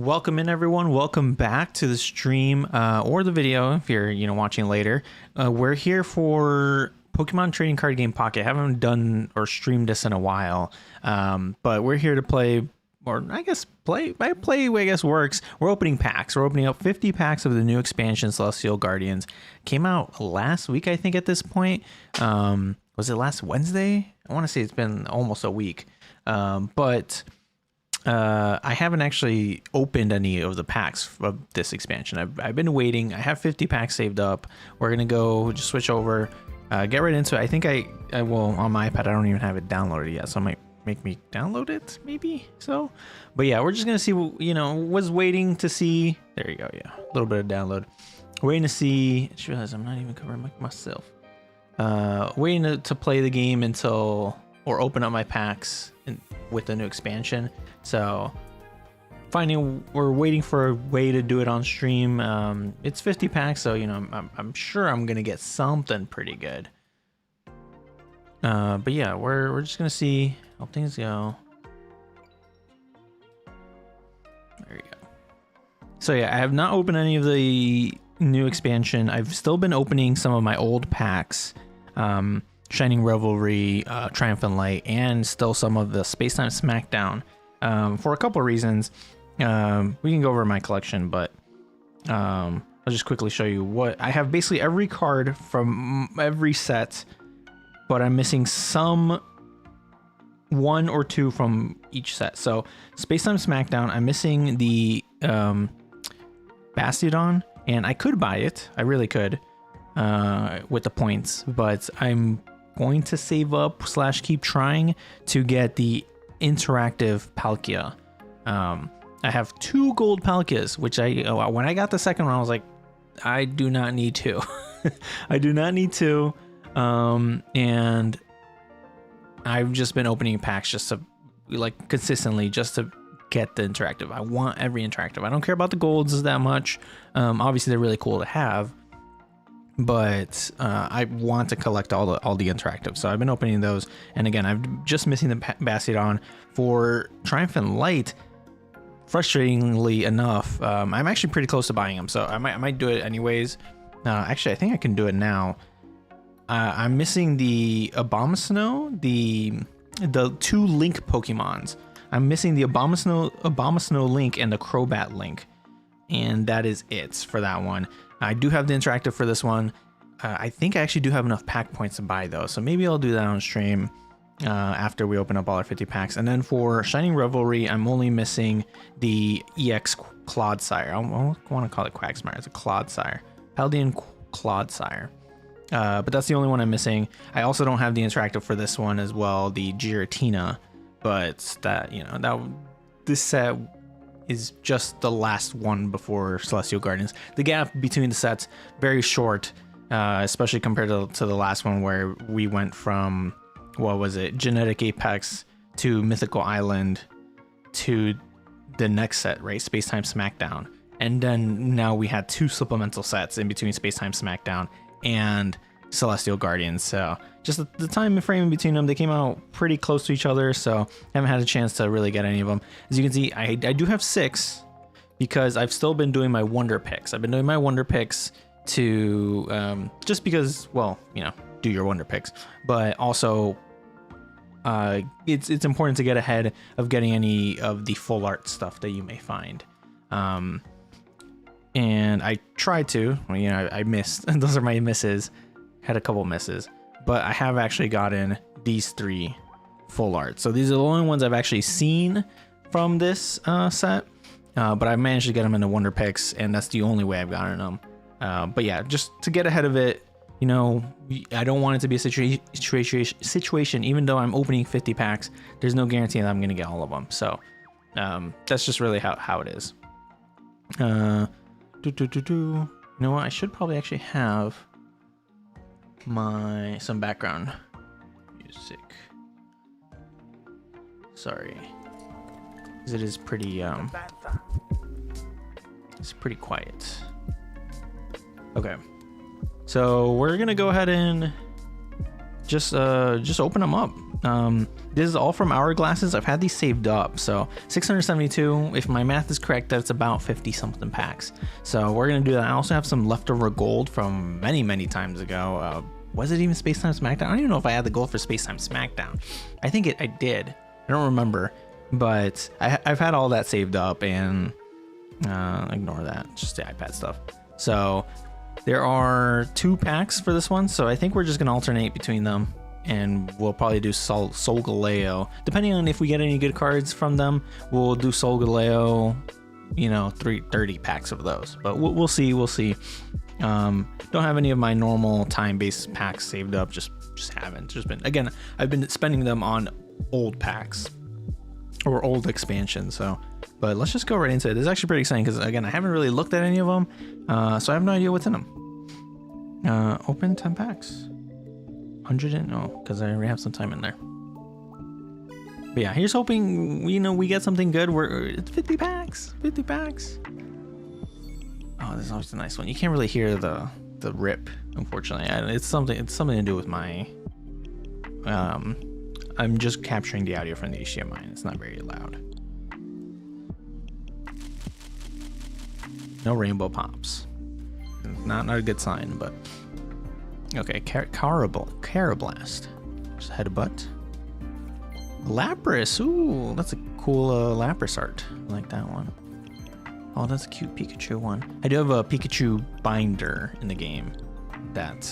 Welcome in, everyone. Welcome back to the stream or the video if you're watching later. We're here for Pokemon Trading Card Game Pocket. Haven't done or streamed this in a while, but we're here to play, or I guess play works. We're opening packs. We're opening up 50 packs of the new expansion Celestial Guardians. Came out last week, I think. At this point, was it last Wednesday? I want to say it's been almost a week, but I haven't actually opened any of the packs of this expansion. I've been waiting. I have 50 packs saved up. We're gonna go just switch over, get right into it. I think I will on my iPad. I don't even have it downloaded yet, so it might make me download it, maybe. So, but yeah, we're just gonna see. Was waiting to see. There you go. Yeah, a little bit of download. Waiting to see. I just realized I'm not even covering myself. Waiting to play the game until or open up my packs with the new expansion. So we're waiting for a way to do it on stream. It's 50 packs, so I'm sure I'm gonna get something pretty good. But yeah, we're just gonna see how things go. There you go. So yeah, I have not opened any of the new expansion. I've still been opening some of my old packs. Shining Revelry, Triumphant Light, and still some of the Space Time Smackdown, for a couple of reasons. We can go over my collection, but I'll just quickly show you what I have. Basically every card from every set, but I'm missing one or two from each set. So Space Time Smackdown, I'm missing the Bastiodon, and I could buy it. I really could with the points, but I'm going to save up / keep trying to get the interactive Palkia. I have 2 gold Palkias, which when I got the second one, I was like, I do not need to. I do not need to. And I've just been opening packs just to consistently just to get the interactive. I want every interactive. I don't care about the golds that much. Obviously they're really cool to have, but I want to collect all the interactive, so I've been opening those. And again, I'm just missing the Bastiodon for Triumphant Light. Frustratingly enough, I'm actually pretty close to buying them, so I might do it anyways. Actually, I think I can do it now. I'm missing the Abomasnow, the 2 Link Pokemons. I'm missing the Abomasnow Link and the Crobat Link, and that is it for that one. I do have the interactive for this one. I think I actually do have enough pack points to buy those, so maybe I'll do that on stream after we open up all our 50 packs. And then for Shining Revelry, I'm only missing the EX Clodsire. I want to call it Quagsmire. It's a Clodsire. Paldean Clodsire. But that's the only one I'm missing. I also don't have the interactive for this one as well, the Giratina. But this set is just the last one before Celestial Guardians. The gap between the sets very short, especially compared to the last one where we went from, what was it, Genetic Apex to Mythical Island to the next set, right, Space Time Smackdown. And then now we had 2 supplemental sets in between Space Time Smackdown and Celestial Guardians. So just the time frame in between them, they came out pretty close to each other, so I haven't had a chance to really get any of them. As you can see, I do have 6 because I've still been doing my wonder picks. I've been doing my wonder picks to just because, well, do your wonder picks, but also it's important to get ahead of getting any of the full art stuff that you may find. And I tried to, I missed. Those are my misses. Had a couple misses, but I have actually gotten these 3 full art. So these are the only ones I've actually seen from this set, but I managed to get them in the wonder picks, and that's the only way I've gotten them. But yeah, just to get ahead of it, I don't want it to be a situation. Even though I'm opening 50 packs, there's no guarantee that I'm going to get all of them. So that's just really how it is. You know what? I should probably actually have some background music. Sorry, because it is pretty it's pretty quiet. Okay, so we're gonna go ahead and just open them up. This is all from Hourglasses. I've had these saved up. So 672, if my math is correct, that's about 50 something packs. So we're going to do that. I also have some leftover gold from many, many times ago. Was it even Space Time Smackdown? I don't even know if I had the gold for Space Time Smackdown. I think I did. I don't remember. But I've had all that saved up, and ignore that. Just the iPad stuff. So there are 2 packs for this one. So I think we're just going to alternate between them. And we'll probably do Solgaleo. Depending on if we get any good cards from them, we'll do Solgaleo, you know, 30 packs of those. But we'll see. We'll see. Don't have any of my normal time-based packs saved up. Just haven't. Just been, again, I've been spending them on old packs or old expansions. So, but let's just go right into it. This is actually pretty exciting because, again, I haven't really looked at any of them. So I have no idea what's in them. Open 10 packs. 100 and because I already have some time in there. But yeah, here's hoping we get something good. It's 50 packs. 50 packs. Oh, this is always a nice one. You can't really hear the rip, unfortunately. It's something to do with my I'm just capturing the audio from the HDMI. It's not very loud. No rainbow pops. Not a good sign, but okay, Carablast. Just Headbutt. Lapras. Ooh, that's a cool Lapras art. I like that one. Oh, that's a cute Pikachu one. I do have a Pikachu binder in the game that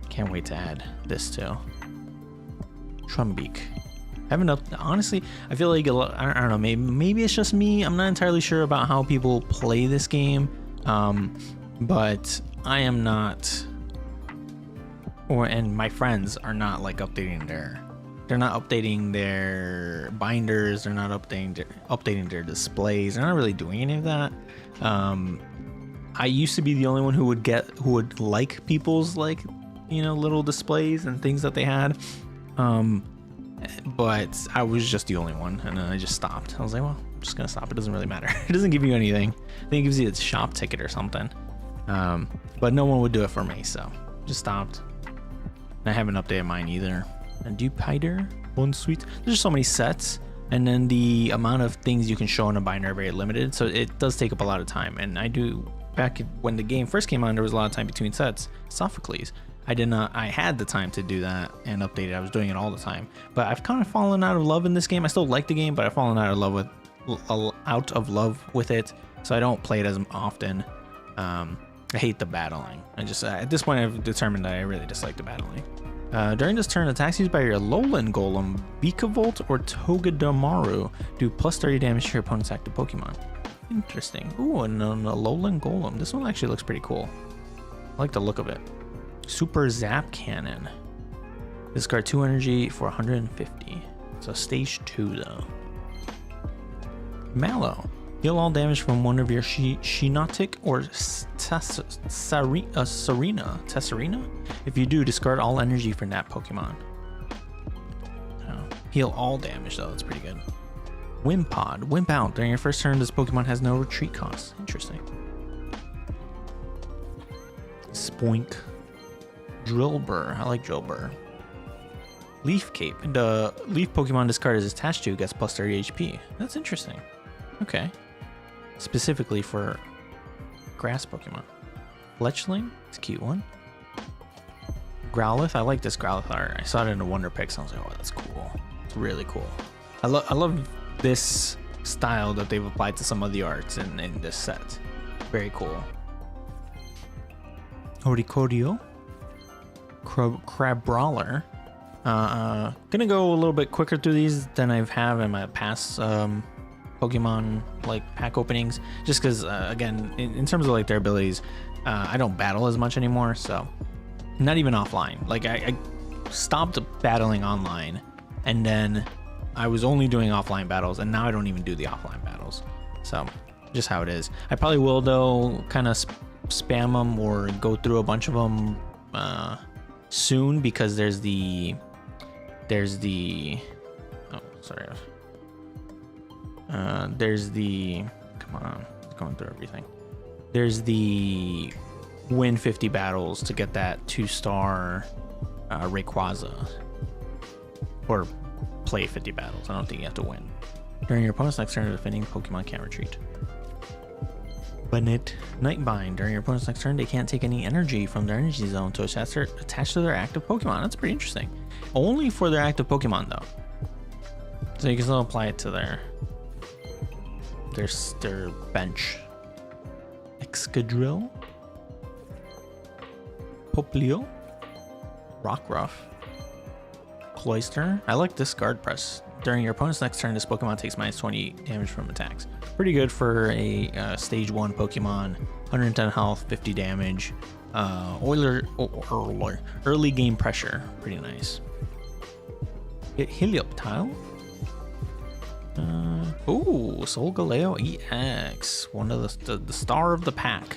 can't wait to add this to. Trumbeak. I haven't honestly, I feel like I don't know, maybe it's just me. I'm not entirely sure about how people play this game. But I am not, and my friends are not like updating they're not updating their binders, they're not updating their displays, they're not really doing any of that. I used to be the only one who would like people's little displays and things that they had, but I was just the only one, and then I just stopped. I was like, well, I'm just gonna stop. It doesn't really matter. It doesn't give you anything. I think it gives you a shop ticket or something, but no one would do it for me, so just stopped. I haven't updated mine either. And Dupider, one sweet. There's just so many sets, and then the amount of things you can show in a binder are very limited, so it does take up a lot of time. And I do, back when the game first came on, there was a lot of time between sets. Sophocles, I had the time to do that and update it. I was doing it all the time, but I've kind of fallen out of love in this game. I still like the game, but I've fallen out of love with it, so I don't play it as often. I hate the battling. At this point I've determined that I really dislike the battling. During this turn, attacks used by your Alolan Golem, Vikavolt, or Togedemaru do plus 30 damage to your opponent's active Pokemon. Interesting. Ooh, and an Alolan Golem. This one actually looks pretty cool. I like the look of it. Super Zap Cannon. Discard 2 energy for 150. So stage 2 though. Mallow. Heal all damage from one of your Shiinotic or Tesserina. If you do, discard all energy from that Pokemon. Oh. Heal all damage though, that's pretty good. Wimpod. Wimp out. During your first turn, this Pokemon has no retreat cost. Interesting. Spoink. Drillbur. I like Drillbur. Leaf Cape. The Leaf Pokemon discarded is attached to gets plus 30 HP. That's interesting. Okay. Specifically for grass Pokemon. Fletchling, it's a cute one. Growlithe, I like this Growlithe art. I saw it in the Wonder Picks and I was like, oh, that's cool. It's really cool. I love this style that they've applied to some of the arts in this set. Very cool. Oricorio. Crab Brawler. Gonna go a little bit quicker through these than I've had in my past Pokemon pack openings, just because again in terms of their abilities, I don't battle as much anymore, so not even offline. I stopped battling online, and then I was only doing offline battles, and now I don't even do the offline battles. So just how it is. I probably will though kind of spam them or go through a bunch of them soon, because there's the oh sorry. Come on, it's going through everything. There's the win 50 battles to get that 2-star Rayquaza, or play 50 battles. I don't think you have to win. During your opponent's next turn, a defending Pokemon can't retreat. Bennett Nightbind. During your opponent's next turn, they can't take any energy from their energy zone to attach to their active Pokemon. That's pretty interesting. Only for their active Pokemon though. So you can still apply it to their bench. Excadrill. Poplio. Rockruff. Cloyster. I like this guard press. During your opponent's next turn, this Pokemon takes minus 20 damage from attacks. Pretty good for a stage 1 Pokemon. 110 health, 50 damage. Early game pressure. Pretty nice. Helioptile. Solgaleo EX. One of the star of the pack.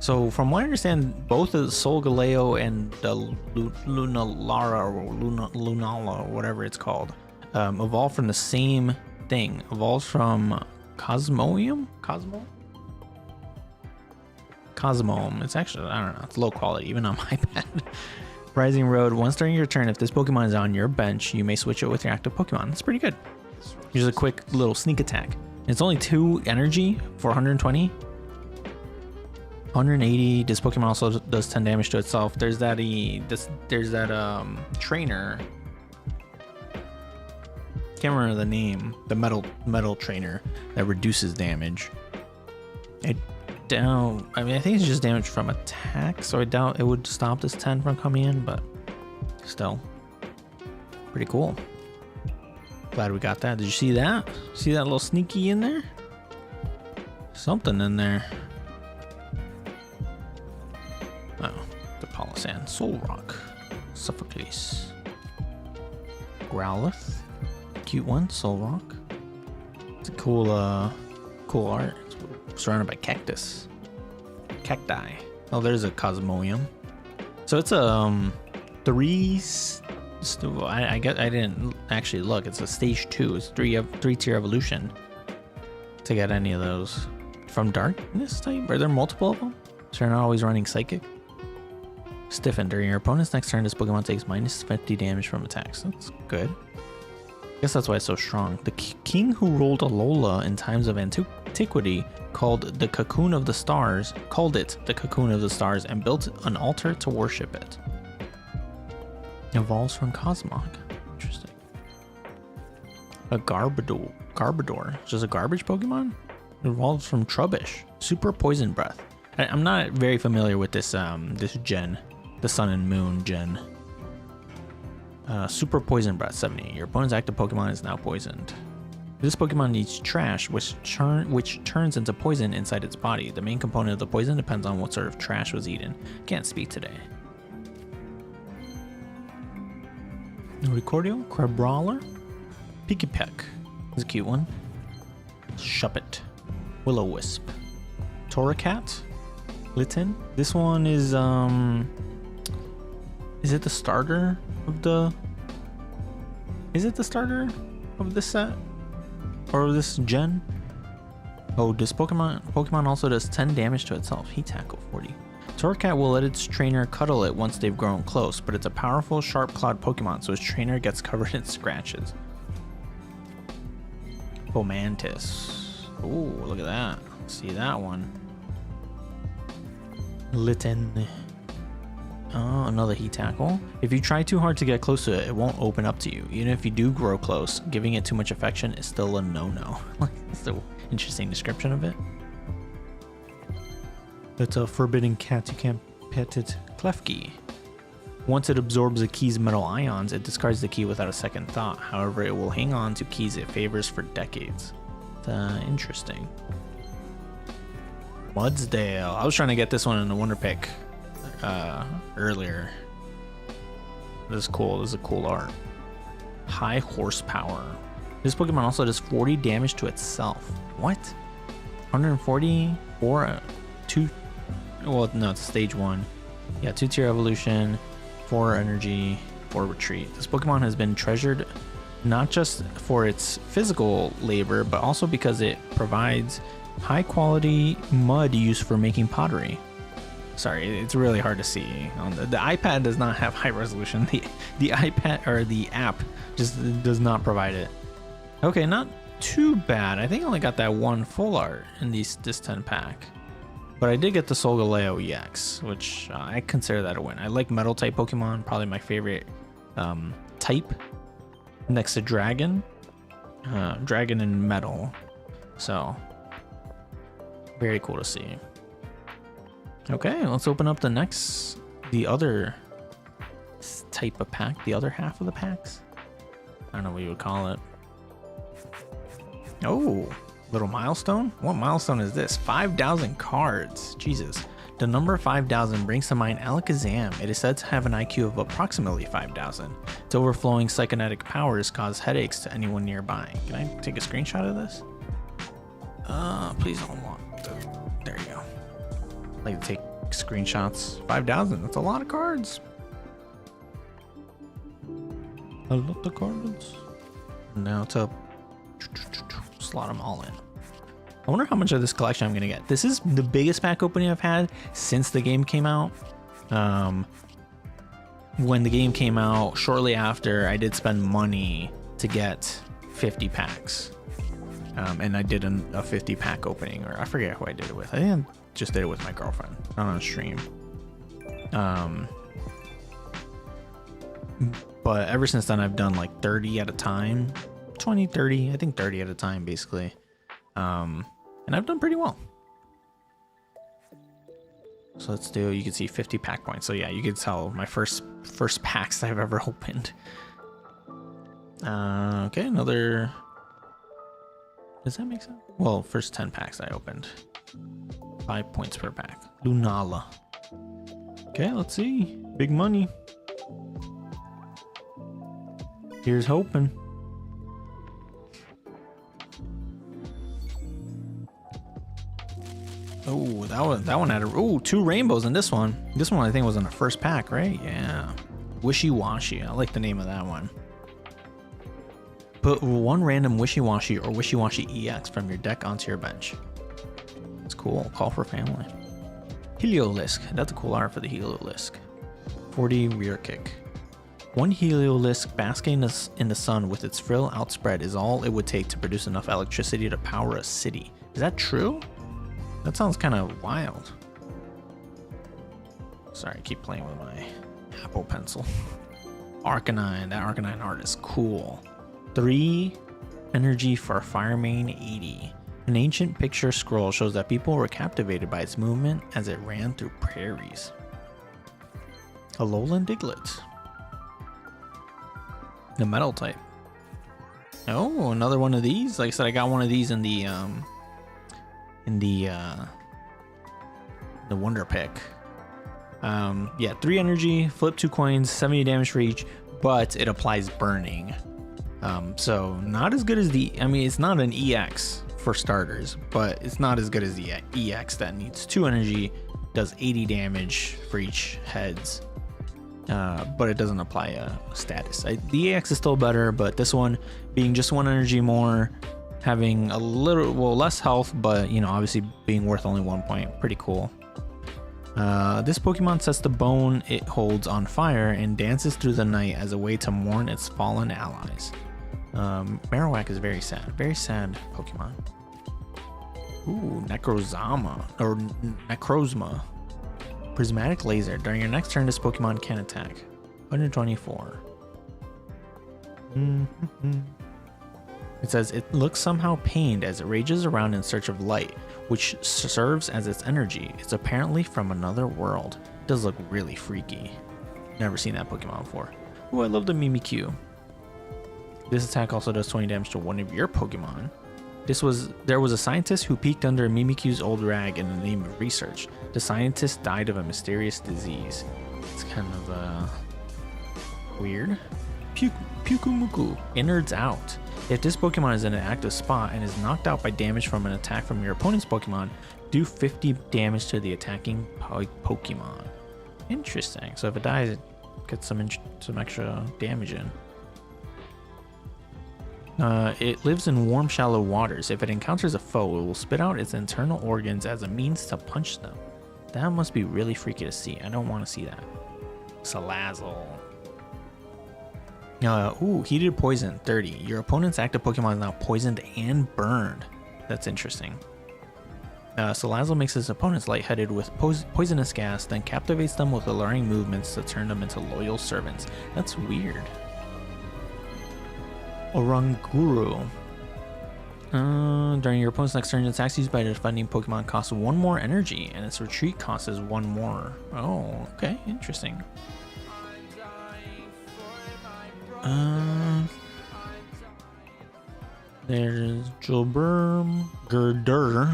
So from what I understand, both the Solgaleo and the Lunala or Lunala, whatever it's called, evolved from the same thing. Evolves from Cosmoem? Cosmoem. It's actually, I don't know, it's low quality, even on my pad. Rising Road. Once during your turn, if this Pokemon is on your bench, you may switch it with your active Pokemon. That's pretty good. Here's a quick little sneak attack. It's only 2 energy for 120. 180. This Pokemon also does 10 damage to itself. There's that trainer. Can't remember the name. The metal trainer that reduces damage. I think it's just damage from attack, so I doubt it would stop this 10 from coming in, but still pretty cool. Glad we got that. Did you see that? See that little sneaky in there? Something in there. Oh, the Palossand, Solrock, Sophocles, Growlithe, cute one, Solrock. It's a cool art. It's surrounded by cacti. Oh, there's a Cosmoem. So it's a 3. I didn't actually look. It's a stage 2. It's 3-tier evolution to get any of those. From Darkness type? Are there multiple of them? So you're not always running Psychic? Stiffen. During your opponent's next turn, this Pokemon takes minus 50 damage from attacks. That's good. I guess that's why it's so strong. The king who ruled Alola in times of antiquity called it the Cocoon of the Stars, and built an altar to worship it. Evolves from Cosmog. Interesting. A Garbodor. Just a garbage Pokemon? Evolves from Trubbish. Super Poison Breath. I'm not very familiar with this this gen, the Sun and Moon gen. Super Poison Breath 70. Your opponent's active Pokemon is now poisoned. This Pokemon needs trash, which turns into poison inside its body. The main component of the poison depends on what sort of trash was eaten. Can't speak today. Recordio, Crabrawler, Pikipek. It's a cute one. Shuppet, Will-O-Wisp, Torracat, Litten. This one is it the starter of the? Is it the starter of this set or this gen? Oh, this Pokemon also does 10 damage to itself. Heat Tackle 40. Torracat will let its trainer cuddle it once they've grown close, but it's a powerful, sharp-clawed Pokemon, so its trainer gets covered in scratches. Fomantis. Ooh, look at that. See that one. Litten. Oh, another Heat Tackle. If you try too hard to get close to it, it won't open up to you. Even if you do grow close, giving it too much affection is still a no-no. That's the interesting description of it. It's a forbidden cat. You can't pet it. Klefki. Once it absorbs a key's metal ions, it discards the key without a second thought. However, it will hang on to keys it favors for decades. Interesting. Mudsdale. I was trying to get this one in the Wonder Pick earlier. This is cool. This is a cool art. High Horsepower. This Pokemon also does 40 damage to itself. What? 140 or 2? Well, no, it's stage 1. Yeah, 2-tier evolution, 4 energy, 4 retreat. This Pokemon has been treasured not just for its physical labor, but also because it provides high quality mud used for making pottery. Sorry, it's really hard to see on the iPad does not have high resolution. The iPad or the app just does not provide it. Okay, not too bad. I think I only got that one full art in this 10 pack. But I did get the Solgaleo EX, which I consider that a win. I like metal type Pokemon, probably my favorite type next to Dragon. Dragon and metal. So, very cool to see. Okay, let's open up the other type of pack, the other half of the packs. I don't know what you would call it. Oh, little milestone? What milestone is this? 5,000 cards. Jesus. The number 5,000 brings to mind Alakazam. It is said to have an IQ of approximately 5,000. Its overflowing psychonetic powers cause headaches to anyone nearby. Can I take a screenshot of this? Please don't want. There you go. I like to take screenshots. 5,000. That's a lot of cards. A lot of cards. Now to slot them all in. I wonder how much of this collection I'm gonna get. This is the biggest pack opening I've had since the game came out. When the game came out, shortly after, I did spend money to get 50 packs. And I did a 50 pack opening, or I forget who I did it with. I think I just did it with my girlfriend, not on a stream. But ever since then, I've done like 30 at a time, 20, 30, I think 30 at a time, basically. And I've done pretty well. So let's do, you can see 50 pack points. So yeah, you can tell my first packs I've ever opened. Okay, another, does that make sense? Well, first 10 packs I opened. 5 points per pack. Lunala. Okay, let's see. Big money. Here's hoping. Oh, that one had a 2 rainbows in this one. This one I think was in the first pack, right? Yeah. Wishy-washy. I like the name of that one. Put one random Wishy-washy or Wishy-washy EX from your deck onto your bench. It's cool. Call for family. Heliolisk. That's a cool art for the Heliolisk. 40 rear kick. One Heliolisk basking in the sun with its frill outspread is all it would take to produce enough electricity to power a city. Is that true? That sounds kind of wild. Sorry, I keep playing with my Apple Pencil. Arcanine. That Arcanine art is cool. 3 energy for Firemane 80. An ancient picture scroll shows that people were captivated by its movement as it ran through prairies. A Alolan Diglett. The metal type. Oh, another one of these. Like I said, I got one of these in the Wonder Pick. Yeah, 3 energy, flip 2 coins, 70 damage for each, but it applies burning. So not as good as I mean, it's not an EX for starters, but it's not as good as the EX that needs 2 energy, does 80 damage for each heads. But it doesn't apply a status. The EX is still better, but this one being just 1 energy more, having a little, well, less health, but you know, obviously being worth only 1 point, pretty cool. This Pokemon sets the bone it holds on fire and dances through the night as a way to mourn its fallen allies. Marowak is very sad Pokemon. Ooh, Necrozma. Prismatic Laser. During your next turn, this Pokemon can attack. 124. It says it looks somehow pained as it rages around in search of light, which serves as its energy. It's apparently from another world. It does look really freaky. Never seen that Pokemon before. Ooh, I love the Mimikyu. This attack also does 20 damage to one of your Pokemon. There was a scientist who peeked under Mimikyu's old rag in the name of research. The scientist died of a mysterious disease. It's kind of weird. Pukumuku. Innards out. If this Pokemon is in an active spot and is knocked out by damage from an attack from your opponent's Pokemon, do 50 damage to the attacking Pokemon. Interesting. So if it dies, it gets some extra damage in. It lives in warm, shallow waters. If it encounters a foe, it will spit out its internal organs as a means to punch them. That must be really freaky to see. I don't want to see that. Salazzle. Ooh, heated poison, 30. Your opponent's active Pokemon is now poisoned and burned. That's interesting. Salazzle makes his opponents lightheaded with poisonous gas, then captivates them with alluring movements to turn them into loyal servants. That's weird. Oranguru. During your opponent's next turn, its attacks used by the defending Pokemon costs 1 more energy, and its retreat cost is 1 more. Oh, okay, interesting. There's Girder.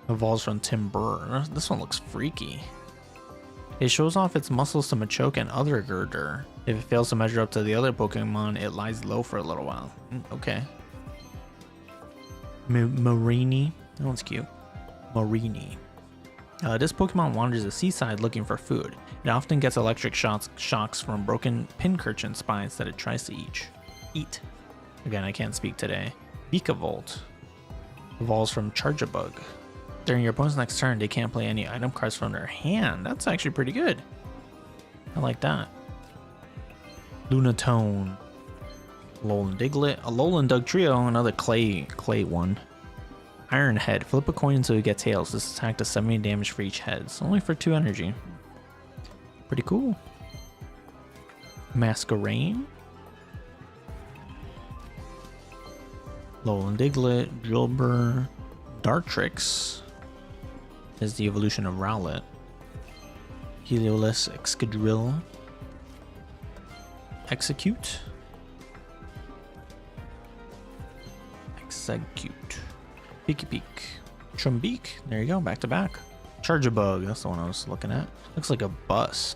Evolves from Timber. This one looks freaky. It shows off its muscles to Machoke and other Girder. If it fails to measure up to the other Pokemon, it lies low for a little while. Okay. Marini. That one's cute. Marini. This Pokemon wanders the seaside looking for food. It often gets electric shocks from broken pincurchin spines that it tries to eat. Again, I can't speak today. Vikavolt. Evolves from Charjabug. During your opponent's next turn, they can't play any item cards from their hand. That's actually pretty good. I like that. Lunatone. Alolan Diglett. Alolan Dugtrio. Another clay one. Iron Head. Flip a coin until you get tails. This attack does 70 damage for each head. It's only for 2 energy. Pretty cool. Masquerain. Alolan Diglett. Jilbur. Dartrix is the evolution of Rowlet. Heliolisk Excadrill. Execute. Peeky Peek. Trumbeak. There you go, back to back. Charjabug, that's the one I was looking at. Looks like a bus.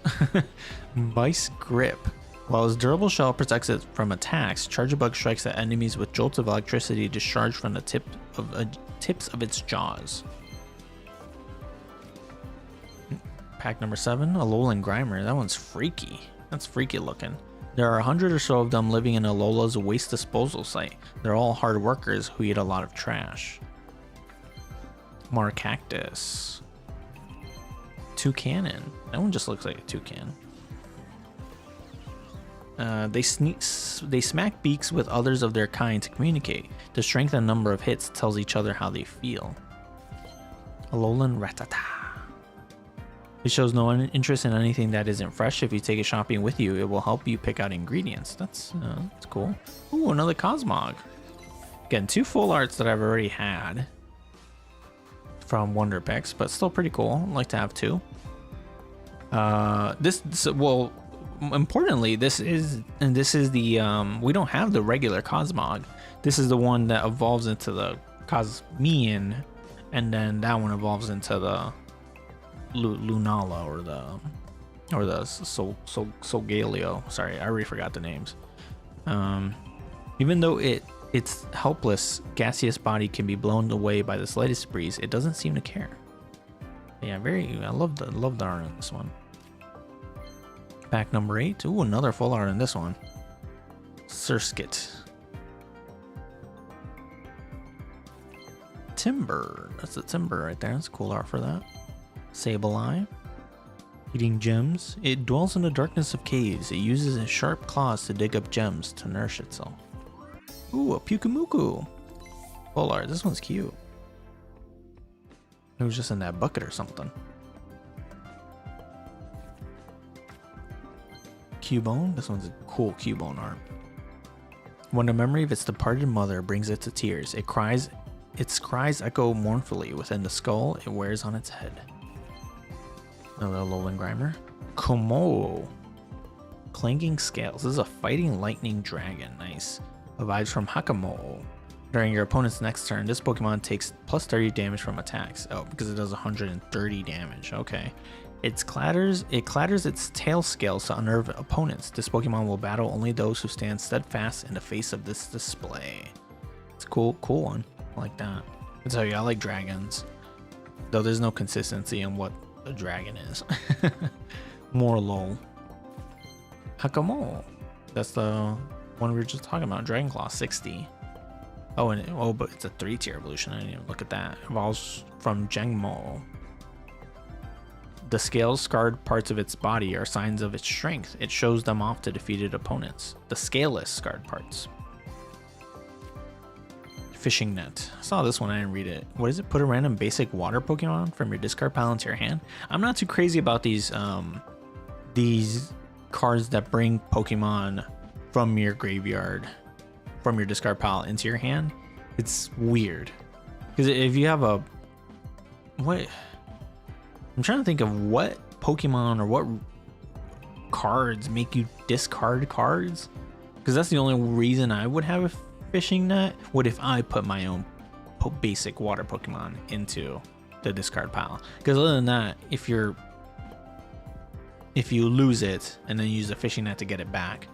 Vice Grip. While its durable shell protects it from attacks, Charjabug strikes at enemies with jolts of electricity discharged from the tips of its jaws. Pack number 7, Alolan Grimer. That one's freaky. That's freaky looking. There are 100 or so of them living in Alola's waste disposal site. They're all hard workers who eat a lot of trash. Marcactus. Toucanon. That one just looks like a toucan. They smack beaks with others of their kind to communicate. The strength and number of hits tells each other how they feel. Alolan Rattata. It shows no interest in anything that isn't fresh. If you take it shopping with you, it will help you pick out ingredients. That's cool. Ooh, another Cosmog. Again, 2 full arts that I've already had from Wonder Picks, but still pretty cool. I'd like to have 2. Well, importantly, this is the we don't have the regular Cosmog. This is the one that evolves into the Cosmian, and then that one evolves into the Lunala or the Solgaleo. Sorry, I already forgot the names. Even though its helpless gaseous body can be blown away by the slightest breeze, it doesn't seem to care. Yeah, I love the art in this one. Pack number 8. Ooh, another full art in this one. Surskit. Timber. That's a Timber right there. That's a cool art for that. Sableye. Eating gems. It dwells in the darkness of caves. It uses its sharp claws to dig up gems to nourish itself. Ooh, a Pukumuku. Full art. This one's cute. It was just in that bucket or something. Cubone. This one's a cool Cubone art. When the memory of its departed mother brings it to tears, its cries echo mournfully within the skull it wears on its head. Another Alolan Grimer. Komo. Clanging Scales. This is a fighting lightning dragon. Nice. Vibes from Hakamo. During your opponent's next turn, this Pokemon takes plus 30 damage from attacks. Oh, because it does 130 damage. Okay. It clatters its tail scales to unnerve opponents. This Pokemon will battle only those who stand steadfast in the face of this display. It's a cool one. I like that. I tell you, I like dragons. Though there's no consistency in what a dragon is. More lol. Hakamo. That's the one we were just talking about. Dragon Claw 60. Oh, but it's a 3-tier evolution. I didn't even look at that. Evolves from Jangmo. The scales scarred parts of its body are signs of its strength. It shows them off to defeated opponents. The scaleless scarred parts. Fishing net. I saw this one, I didn't read it. What is it? Put a random basic water Pokemon from your discard pile into your hand. I'm not too crazy about these cards that bring Pokemon from your graveyard, from your discard pile into your hand. It's weird. Because if you have a... What? I'm trying to think of what Pokemon or what cards make you discard cards. Because that's the only reason I would have a fishing net. What if I put my own basic water Pokemon into the discard pile? Because other than that, if you lose it and then use a fishing net to get it back,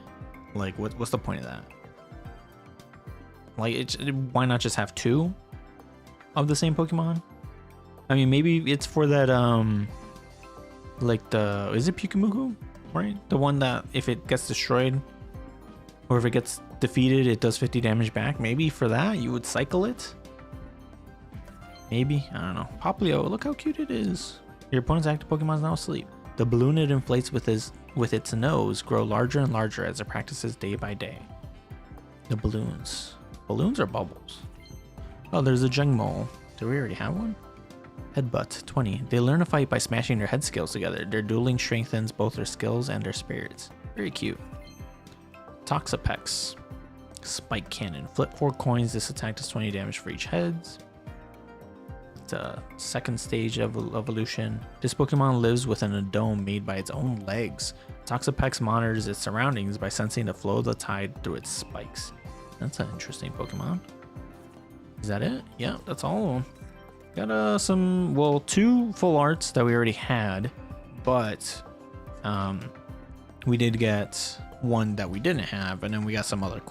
like what's the point of that? Like, why not just have two of the same Pokemon? I mean, maybe it's for that like is it Pikamuku, right? The one that if it gets destroyed or if it gets defeated, it does 50 damage back. Maybe for that you would cycle it. Maybe, I don't know. Poplio, look how cute it is. Your opponent's active Pokemon is now asleep. The balloon it inflates with its nose grow larger and larger as it practices day by day. The balloons are bubbles. Oh, there's a Jungmole. Do we already have one? Headbutt 20. They learn to fight by smashing their head skills together. Their dueling strengthens both their skills and their spirits. Very cute. Toxapex. Spike Cannon. Flip 4 coins. This attack does 20 damage for each heads. It's a second stage of evolution. This Pokemon lives within a dome made by its own legs. Toxapex monitors its surroundings by sensing the flow of the tide through its spikes. That's an interesting Pokemon. Is that it? Yeah, that's all of them. Got two full arts that we already had, but we did get one that we didn't have, and then we got some other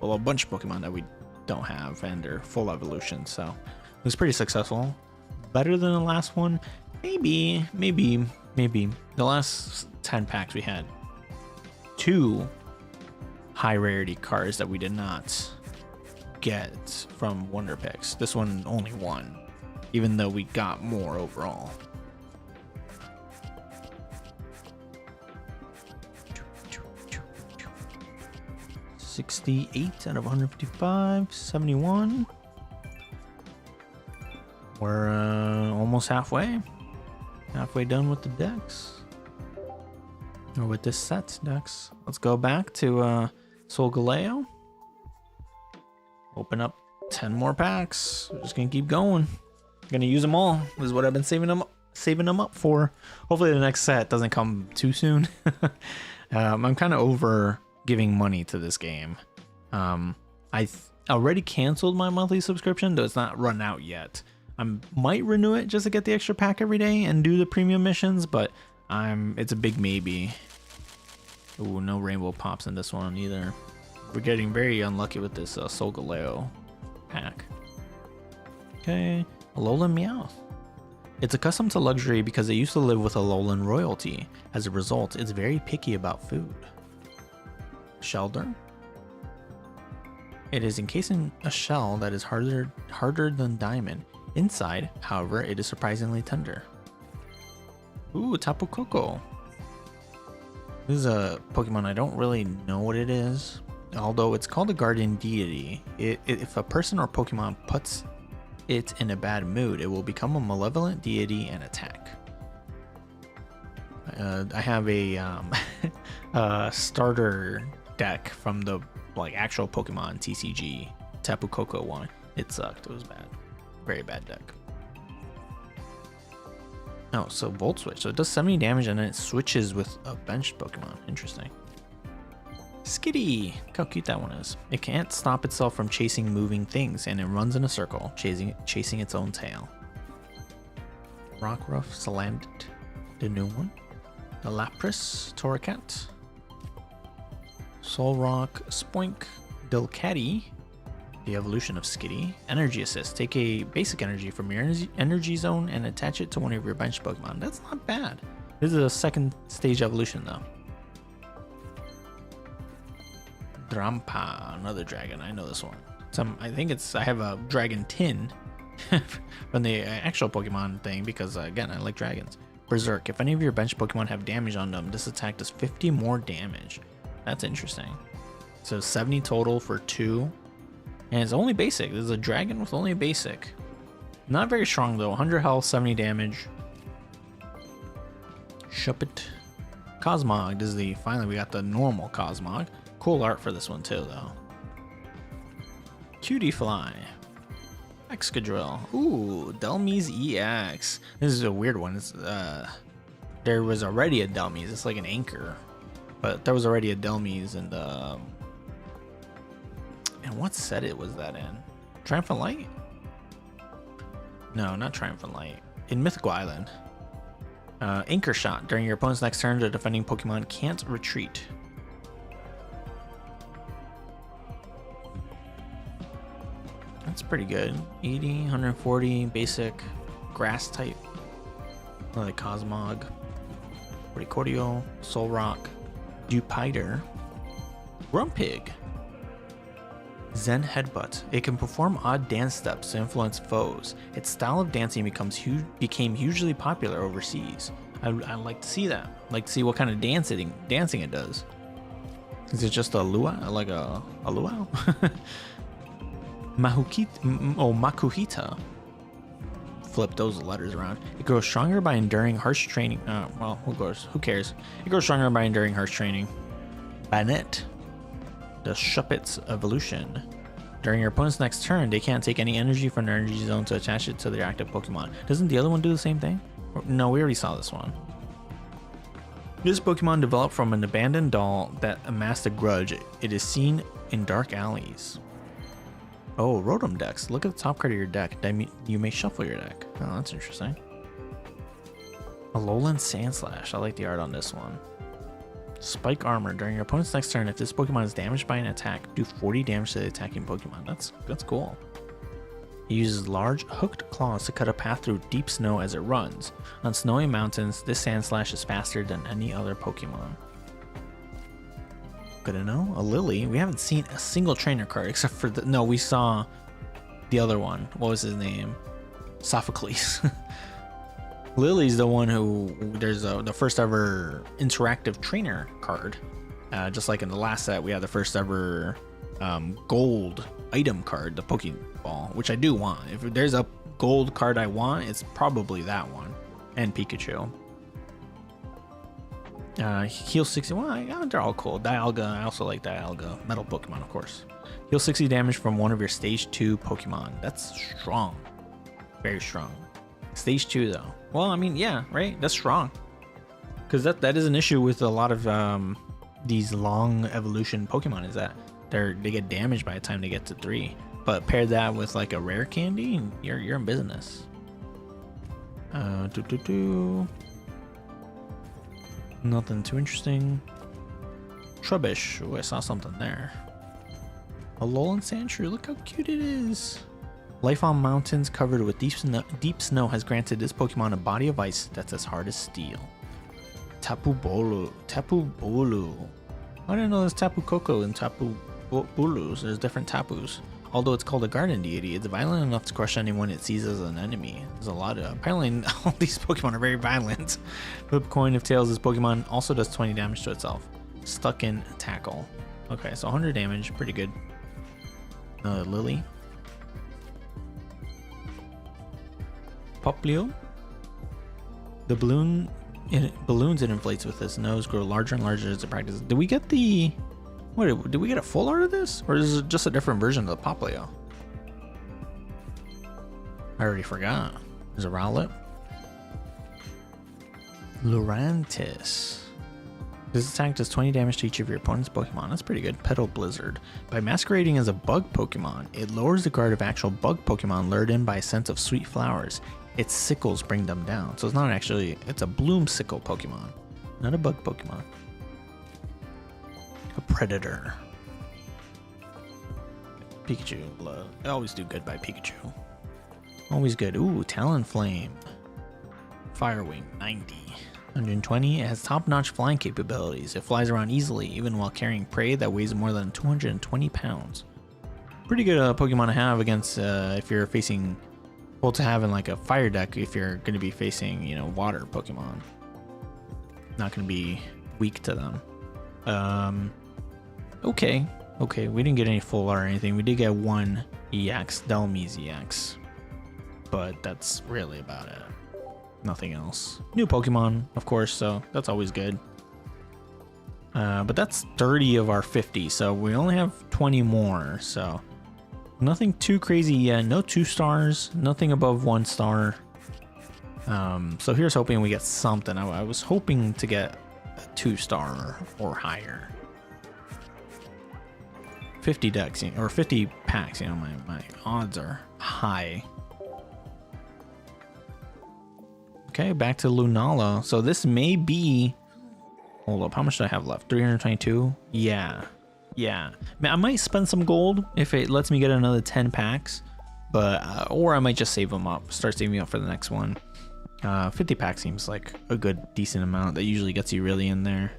a bunch of Pokemon that we don't have, and they're full evolution. So it was pretty successful. Better than the last one, maybe. The last 10 packs we had 2 high rarity cards that we did not get from Wonder Picks. This one only 1. Even though we got more overall. $68 out of 155, 71. We're almost halfway done with the decks. Or with this set decks. Let's go back to Solgaleo. Open up 10 more packs. We're just gonna keep going. Gonna use them all. This is what I've been saving them up for. Hopefully the next set doesn't come too soon. I'm kind of over giving money to this game. I already canceled my monthly subscription, though it's not run out yet. I might renew it just to get the extra pack every day and do the premium missions, but it's a big maybe. Ooh, no rainbow pops in this one either. We're getting very unlucky with this Solgaleo pack. Okay. Alolan Meowth. It's accustomed to luxury because it used to live with Alolan royalty. As a result, it's very picky about food. Shelder. It is encased in a shell that is harder than diamond. Inside, however, it is surprisingly tender. Ooh, Tapu Koko. This is a Pokemon I don't really know what it is. Although it's called a guardian deity. If a person or Pokemon puts it in a bad mood, it will become a malevolent deity and attack. I have a starter deck from the actual Pokemon TCG Tapu Koko one. It sucked. It was bad. Very bad deck. Oh, so Volt Switch. So it does 70 damage and then it switches with a benched Pokemon. Interesting. Skitty! Look how cute that one is. It can't stop itself from chasing moving things, and it runs in a circle, chasing its own tail. Rockruff, Salandit, the new one. The Lapras, Torracat. Solrock, Spoink, Delcatty, the evolution of Skitty. Energy Assist. Take a basic energy from your energy zone and attach it to one of your bench Pokemon. That's not bad. This is a second stage evolution though. Drampa, another dragon. I know this one. I have a dragon tin from the actual Pokemon thing because again, I like dragons. Berserk. If any of your bench Pokemon have damage on them, this attack does 50 more damage. That's interesting. So 70 total for 2. And it's only basic. This is a dragon with only a basic. Not very strong though. 100 health, 70 damage. Shuppet. Cosmog. This is the, finally we got the normal Cosmog. Cool art for this one too though. Cutie Fly. Excadrill. Ooh, Delmise EX. This is a weird one. It's, there was already a Delmise. It's like an anchor. But there was already a Delmise in the... And what set it was that in? Triumphant Light? No, not Triumphant Light. In Mythical Island. Anchor Shot. During your opponent's next turn, the defending Pokemon can't retreat. That's pretty good. 80, 140, basic, grass type. Another Cosmog. Oricorio, Solrock, Dewpider, Grumpig. Zen Headbutt. It can perform odd dance steps to influence foes. Its style of dancing became hugely popular overseas. I'd like to see that. I'd like to see what kind of dancing it does. Is it just a luau? Like a luau? Makuhita. Flip those letters around. It grows stronger by enduring harsh training. Well, who cares? It grows stronger by enduring harsh training. Banette. The Shuppet's evolution. During your opponent's next turn, they can't take any energy from their energy zone to attach it to their active Pokemon. Doesn't the other one do the same thing? No, we already saw this one. This Pokemon developed from an abandoned doll that amassed a grudge. It is seen in dark alleys. Oh, Rotom decks. Look at the top card of your deck. You may shuffle your deck. Oh, that's interesting. Alolan Sandslash. I like the art on this one. Spike Armor. During your opponent's next turn, if this Pokemon is damaged by an attack, do 40 damage to the attacking Pokemon. That's cool. It uses large hooked claws to cut a path through deep snow as it runs. On snowy mountains, this Sandslash is faster than any other Pokemon. Good to know. A Lily. We haven't seen a single trainer card except for the... No, we saw the other one. What was his name? Sophocles. Lily's the one who... There's the first ever interactive trainer card. Just like in the last set, we had the first ever gold item card, the Pokeball, which I do want. If there's a gold card I want, it's probably that one. And Pikachu. Heal 60. Well, they're all cool. Dialga. I also like Dialga. Metal Pokemon, of course. Heal 60 damage from one of your Stage 2 Pokemon. That's strong. Very strong. Stage 2, though. Well, I mean, yeah, right? That's strong. Because that is an issue with a lot of these long evolution Pokemon, is that they get damaged by the time they get to 3. But pair that with like a rare candy, you're in business. Nothing too interesting. Trubbish. Oh, I saw something there. Alolan Sandshrew. Look how cute it is. Life on mountains covered with deep snow has granted this Pokemon a body of ice that's as hard as steel. Tapu Bulu. I didn't know there's Tapu Koko and Tapu Bulus. There's different Tapus. Although it's called a garden deity, it's violent enough to crush anyone it sees as an enemy. There's a lot of... Apparently, all these Pokemon are very violent. Flip coin of tails, this Pokemon also does 20 damage to itself. Stuck in Tackle. Okay, so 100 damage. Pretty good. Lily. Poplio. The balloons it inflates with its nose grow larger and larger as it practices. Did we get the... What, did we get a full art of this? Or is it just a different version of the Poplio? I already forgot. There's a Rowlet. Lurantis. This attack does 20 damage to each of your opponent's Pokemon. That's pretty good. Petal Blizzard. By masquerading as a bug Pokemon, it lowers the guard of actual bug Pokemon lured in by a scent of sweet flowers. Its sickles bring them down. So it's not actually... It's a Bloomsicle Pokemon. Not a bug Pokemon. A Predator. Pikachu. I always do good by Pikachu. Always good. Ooh, Talonflame. Firewing. 90. 120. It has top-notch flying capabilities. It flies around easily, even while carrying prey that weighs more than 220 pounds. Pretty good Pokemon to have against if you're facing to have in like a fire deck if you're going to be facing, you know, water Pokemon. Not going to be weak to them. Okay, we didn't get any full art or anything. We did get one EX, Delmy's EX, but that's really about it. Nothing else. New Pokemon, of course, so that's always good. But that's 30 of our 50, so we only have 20 more, so nothing too crazy yet. No 2 stars, nothing above 1 star. So here's hoping we get something. I was hoping to get a 2 star or higher. 50 decks, or 50 packs, you know, my odds are high. Okay, back to Lunala. So this may be... Hold up, how much do I have left? 322? Yeah. I might spend some gold if it lets me get another 10 packs. But, or I might just save them up. Start saving up for the next one. 50 packs seems like a good, decent amount. That usually gets you really in there.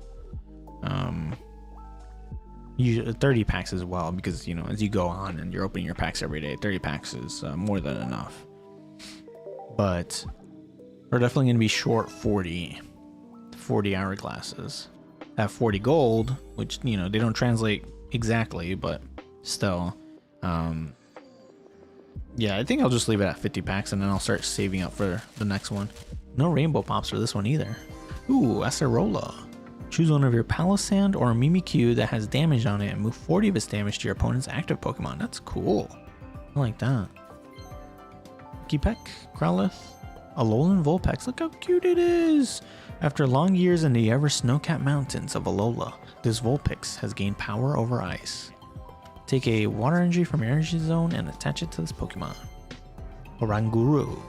Usually 30 packs as well, because, you know, as you go on and you're opening your packs every day, 30 packs is more than enough. But we're definitely going to be short 40 hourglasses. At 40 gold, which, you know, they don't translate exactly, but still. Yeah, I think I'll just leave it at 50 packs and then I'll start saving up for the next one. No rainbow pops for this one either. Ooh, Acerola. Choose one of your Palisand or Mimikyu that has damage on it and move 40 of its damage to your opponent's active Pokemon. That's cool. I like that. Kipek, Growlithe, Alolan Vulpix. Look how cute it is! After long years in the ever snow-capped mountains of Alola, this Vulpix has gained power over ice. Take a water energy from your energy zone and attach it to this Pokemon. Oranguru.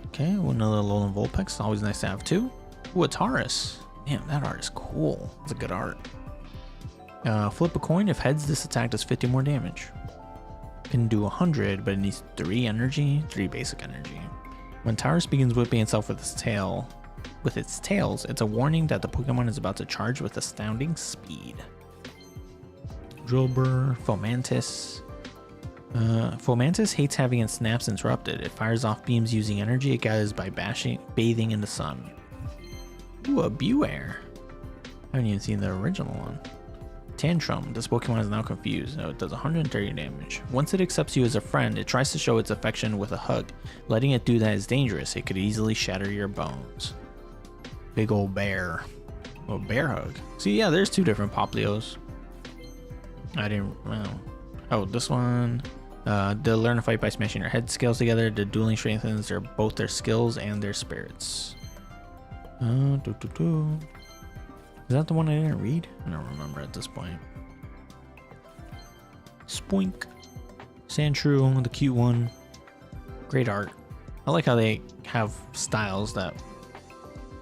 Okay, another Alolan Vulpix. Always nice to have too. Ooh, a Taurus. Damn, that art is cool. It's a good art. Flip a coin. If heads, this attack does 50 more damage. Can do 100, but it needs 3 energy, 3 basic energy. When Taurus begins whipping itself with its tails, it's a warning that the Pokemon is about to charge with astounding speed. Drillbur, Fomantis. Fomantis hates having its snaps interrupted. It fires off beams using energy it gathers by bathing in the sun. Ooh, a Buair. I haven't even seen the original one. Tantrum. This Pokemon is now confused. No, it does 130 damage. Once it accepts you as a friend, it tries to show its affection with a hug. Letting it do that is dangerous. It could easily shatter your bones. Big old bear. Oh, bear hug. See, yeah, there's 2 different Poplios. I didn't... Well. Oh, this one. They'll learn to fight by smashing their head scales together. The dueling strengthens both their skills and their spirits. Is that the one I didn't read? I don't remember at this point. Spoink. Sandshrew, the cute one. Great art. I like how they have styles that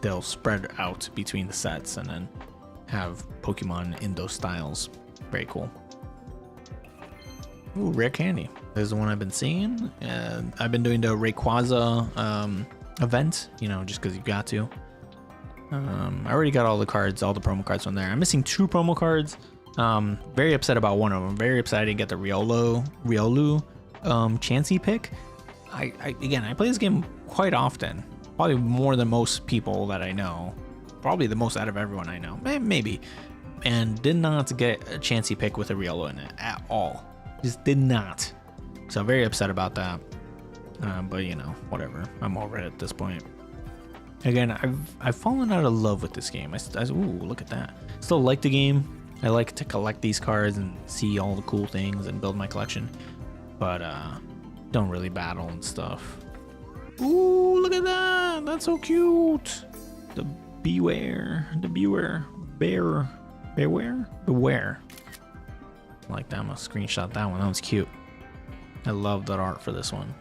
they'll spread out between the sets and then have Pokemon in those styles. Very cool. Ooh, rare candy. There's the one I've been seeing. I've been doing the Rayquaza event, you know, just because you got to. I already got all the cards, all the promo cards from there. I'm missing 2 promo cards. Very upset about one of them. Very upset I didn't get the Riolu Chansey pick. I play this game quite often. Probably more than most people that I know. Probably the most out of everyone I know. Maybe. And did not get a Chansey pick with a Riolu in it at all. Just did not. So very upset about that. But you know, whatever. I'm over it at this point. Again, I've fallen out of love with this game. Ooh, look at that. Still like the game. I like to collect these cards and see all the cool things and build my collection. But don't really battle and stuff. Ooh, look at that. That's so cute. The Beware. Beware. I like that. I'm gonna screenshot that one. That was cute. I love that art for this one.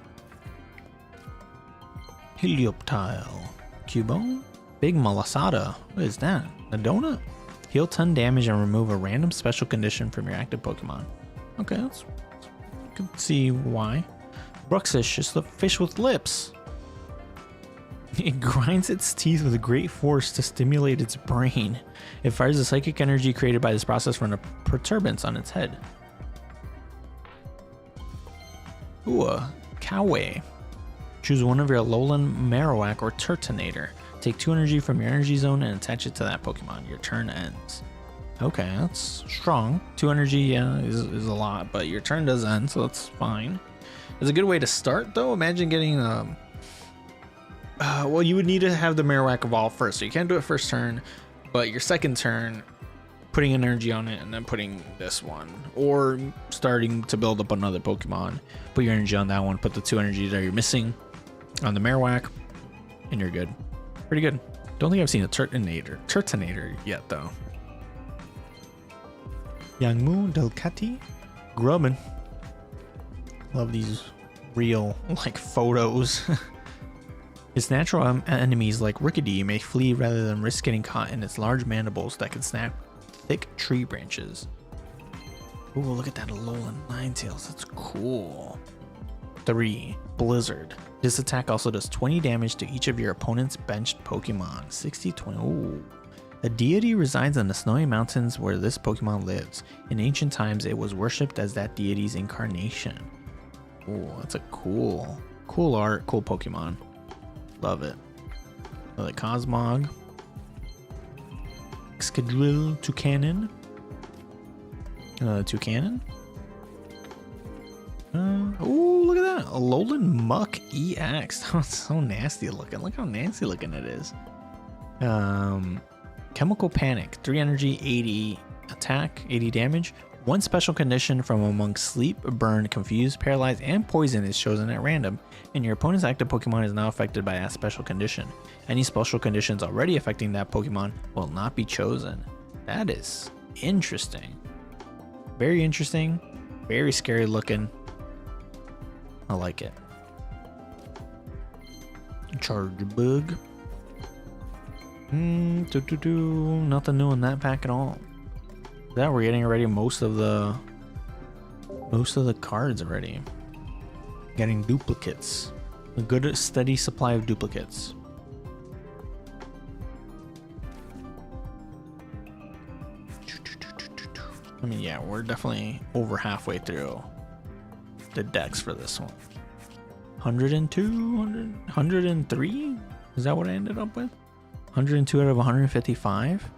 Helioptile. Cubone? Big Malasada. What is that? A donut? Heal 10 damage and remove a random special condition from your active Pokemon. Okay, I can see why. Bruxish is the fish with lips. It grinds its teeth with great force to stimulate its brain. It fires the psychic energy created by this process from a protuberance on its head. Ooh, a Kawe. Choose one of your Alolan Marowak or Turtonator. Take 2 energy from your energy zone and attach it to that Pokemon. Your turn ends. Okay, that's strong. 2 energy, yeah, is a lot, but your turn does end, so that's fine. It's a good way to start, though. Imagine getting well, you would need to have the Marowak evolve first, so you can't do it first turn, but your second turn, putting an energy on it and then putting this one, or starting to build up another Pokemon, put your energy on that one, put the 2 energy that you're missing on the Marowak, and you're good. Pretty good. Don't think I've seen a Turtonator yet, though. Yangmu Delcati, Grubbin. Love these real, like, photos. Its natural enemies, like Rickety, may flee rather than risk getting caught in its large mandibles that can snap thick tree branches. Ooh, look at that Alolan Ninetales. That's cool. 3. Blizzard. This attack also does 20 damage to each of your opponent's benched Pokemon. 60-20. Ooh. A deity resides in the snowy mountains where this Pokemon lives. In ancient times, it was worshipped as that deity's incarnation. Ooh, that's a cool art, cool Pokemon. Love it. Another Cosmog. Excadrill Toucanon. Another Toucanon. Oh, look at that. Alolan Muck EX. That's so nasty looking. Look how nasty looking it is. Chemical Panic. 3 energy, 80 attack, 80 damage. 1 special condition from among sleep, burn, confuse, paralyze, and poison is chosen at random, and your opponent's active Pokemon is now affected by that special condition. Any special conditions already affecting that Pokemon will not be chosen. That is interesting. Very interesting. Very scary looking. I like it. Charge Bug. Nothing new in that pack at all. That we're getting already most of the cards already. Getting duplicates. A good steady supply of duplicates. I mean, yeah, we're definitely over halfway through the decks for this one. 102, 103? Is that what I ended up with? 102 out of 155?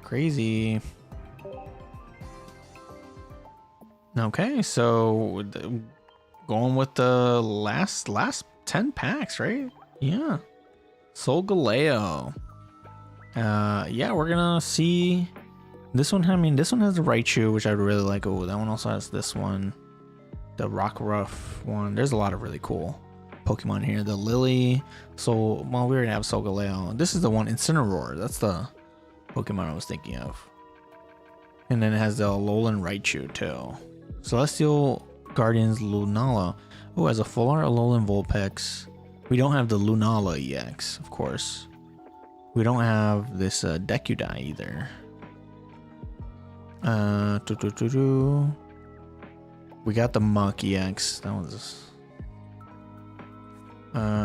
Crazy. Okay, so going with the last 10 packs, right? Yeah. Solgaleo. Yeah, we're gonna see this one. I mean, this one has the Raichu, which I'd really like. Oh, that one also has this one, the Rockruff one. There's a lot of really cool Pokemon here. The Lily. So, well, we already have Solgaleo. This is the one, Incineroar. That's the Pokemon I was thinking of. And then it has the Alolan Raichu too. Celestial Guardians Lunala. Oh, has a full art Alolan Vulpix. We don't have the Lunala EX, of course. We don't have this Dekudai either. We got the Muck EX. That was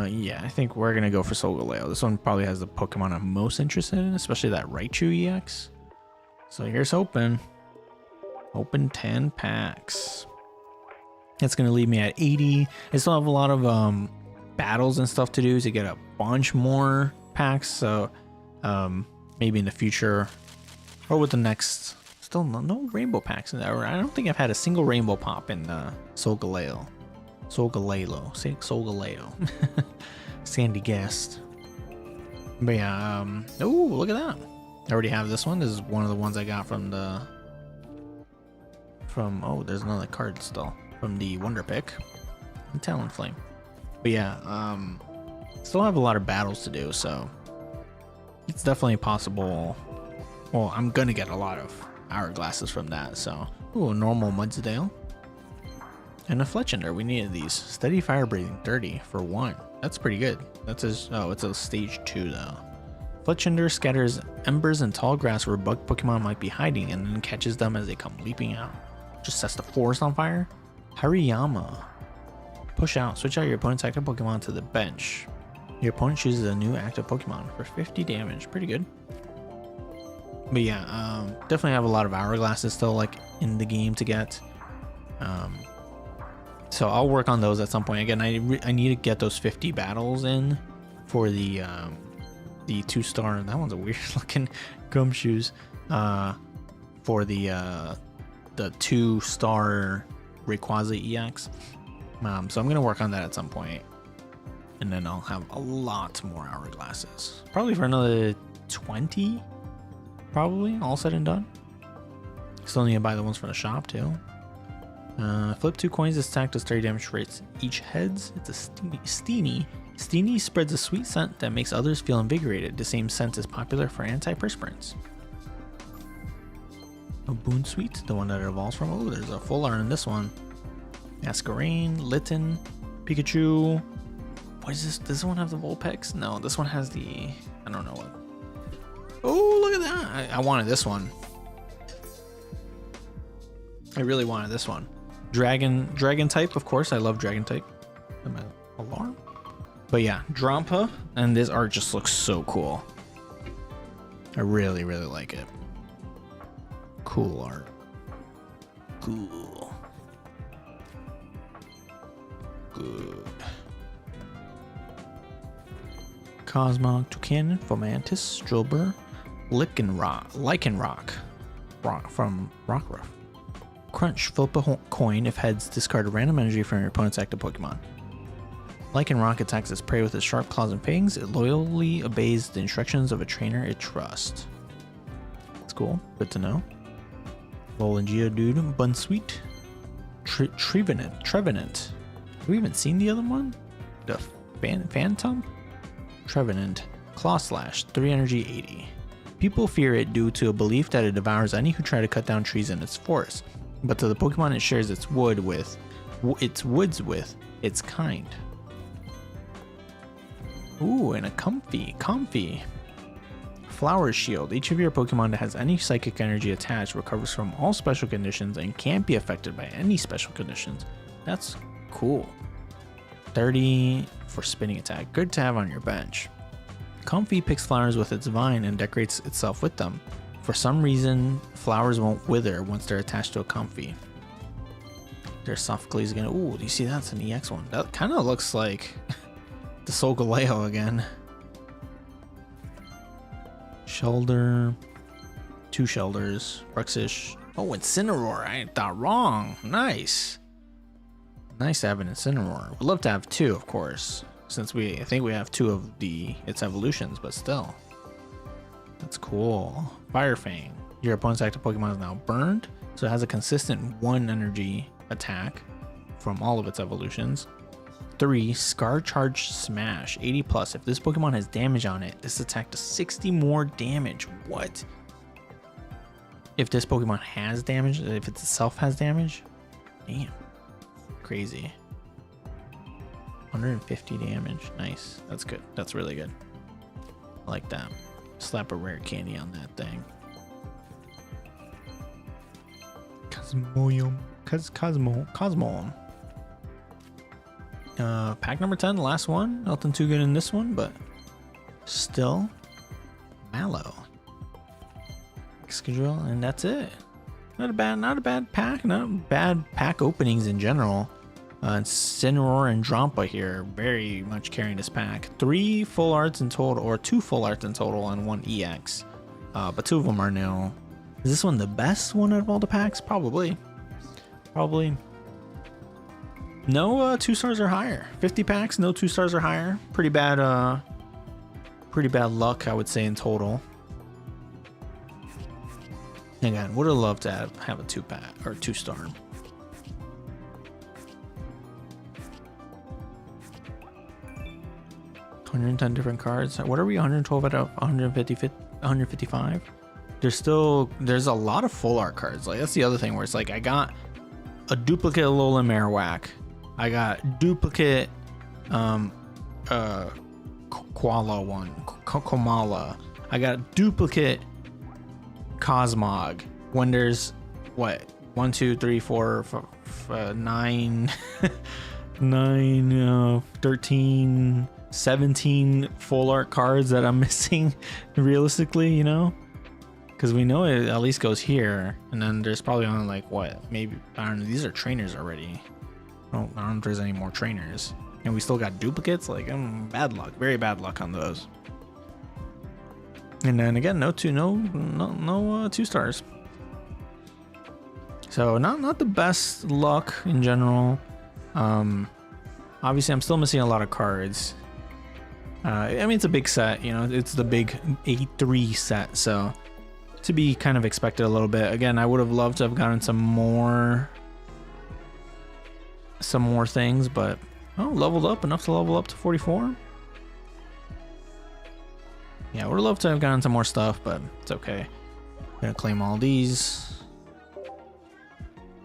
yeah, I think we're gonna go for Solgaleo. This one probably has the Pokemon I'm most interested in, especially that Raichu EX. So here's hoping. Open 10 packs. That's gonna leave me at 80. I still have a lot of battles and stuff to do to get a bunch more packs. So maybe in the future or with the next. Still no rainbow packs in there. I don't think I've had a single rainbow pop in Solgaleo. Solgaleo. Sandy guessed. But yeah, oh, look at that. I already have this one. This is one of the ones I got from oh, there's another card still. From the Wonder Pick. And Talonflame. But yeah, still have a lot of battles to do, so it's definitely possible. Well, I'm gonna get a lot of hourglasses from that, so. Ooh, a normal Mudsdale. And a Fletchinder. We needed these. Steady Fire Breathing 30 for 1. That's pretty good. That's his. Oh, it's a stage 2 though. Fletchinder scatters embers and tall grass where bug Pokemon might be hiding and then catches them as they come leaping out. Just sets the forest on fire. Hariyama. Push out. Switch out your opponent's active Pokemon to the bench. Your opponent chooses a new active Pokemon for 50 damage. Pretty good. But yeah, definitely have a lot of hourglasses still like in the game to get. So I'll work on those at some point. Again, I need to get those 50 battles in for the 2-star. That one's a weird looking gumshoes. For the 2-star Rayquaza EX. So I'm gonna work on that at some point, and then I'll have a lot more hourglasses. Probably for another 20. Probably all said and done. Still need to buy the ones from the shop too. Flip 2 coins. This attack does 30 damage for each heads. It's a Steenie. Steenie spreads a sweet scent that makes others feel invigorated. The same scent is popular for antiperspirants. A Boon Sweet, the one that it evolves from. Oh, there's a full art in this one. Masquerain, Litten, Pikachu. What is this? Does this one have the Vulpix? No, this one has the... I don't know what. Oh, look at that. I wanted this one. I really wanted this one. Dragon type, of course. I love dragon type. Alarm? But yeah, Drampa. And this art just looks so cool. I really, really like it. Cool art. Cool. Good. Cosmog, Toucannon, Fomantis, Strilber, Lycanroc from Rockruff. Crunch, flip a coin. If heads, discard a random energy from your opponent's active Pokemon. Lycanroc attacks its prey with its sharp claws and fangs. It loyally obeys the instructions of a trainer it trusts. That's cool. Good to know. Alolan Geodude, Bunsweet, Trevenant. Have we even seen the other one? The Phantom? Trevenant, Claw Slash, 3 energy, 80. People fear it due to a belief that it devours any who try to cut down trees in its forest. But to the Pokemon it shares its woods with, its kind. Ooh, and a comfy. Flower Shield. Each of your Pokemon that has any psychic energy attached recovers from all special conditions and can't be affected by any special conditions. That's cool. 30 for spinning attack. Good to have on your bench. Comfy picks flowers with its vine and decorates itself with them. For some reason, flowers won't wither once they're attached to a Comfy. Their Softclay is gonna... Ooh, do you see that's an EX one? That kind of looks like the Solgaleo again. Shelder. 2 Shelders. Bruxish. Oh, Incineroar. I thought wrong. Nice. Nice to have an Incineroar. We'd love to have 2, of course. Since I think we have 2 of its evolutions, but still. That's cool. Firefang. Your opponent's active Pokemon is now burned, so it has a consistent 1 energy attack from all of its evolutions. 3. Scar Charge Smash. 80 plus. If this Pokemon has damage on it, this attack does 60 more damage. What? If this Pokemon has damage, if it itself has damage? Damn. Crazy. 150 damage. Nice. That's good. That's really good. I like that. Slap a rare candy on that thing. Cosmoem. Pack number 10, the last one. Nothing too good in this one, but still Mallow. Excadrill, and that's it. Not a bad pack. Not bad pack openings in general. Incineroar and Drampa here, very much carrying this pack. 3 full arts in total, or 2 full arts in total, and 1 EX. But 2 of them are new. Is this one the best one out of all the packs? Probably. No 2 stars or higher. 50 packs, no 2 stars or higher. Pretty bad luck, I would say, in total. Again, would have loved to have a 2 pack or 2 star. $110 different cards. What are we? 112 out of 155. There's a lot of full art cards. Like, that's the other thing where it's like I got a duplicate Alolan Marowak. I got duplicate Komala. I got duplicate Cosmog. When there's what? 1, 2, 3, 4, 9 13 17 full art cards that I'm missing realistically, you know, because we know it at least goes here, and then there's probably only like what, maybe, I don't know, these are trainers already. I don't know if there's any more trainers. And we still got duplicates. Like, bad luck. Very bad luck on those. And then again, no 2 stars. So not the best luck in general. Obviously, I'm still missing a lot of cards. I mean, it's a big set, you know, it's the big 8-3 set, so to be kind of expected a little bit. Again, I would have loved to have gotten some more things, but leveled up enough to level up to 44. Yeah, I would have loved to have gotten some more stuff, but it's okay. I'm gonna claim all these.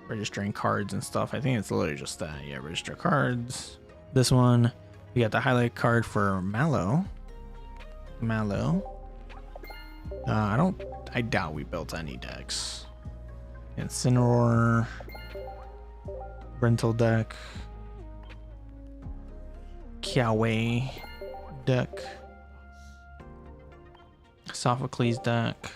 Registering cards and stuff. I think it's literally just that. Yeah, register cards. This one, we got the highlight card for Mallow. I doubt we built any decks. Incineroar, rental deck, Kiawe deck, Sophocles deck.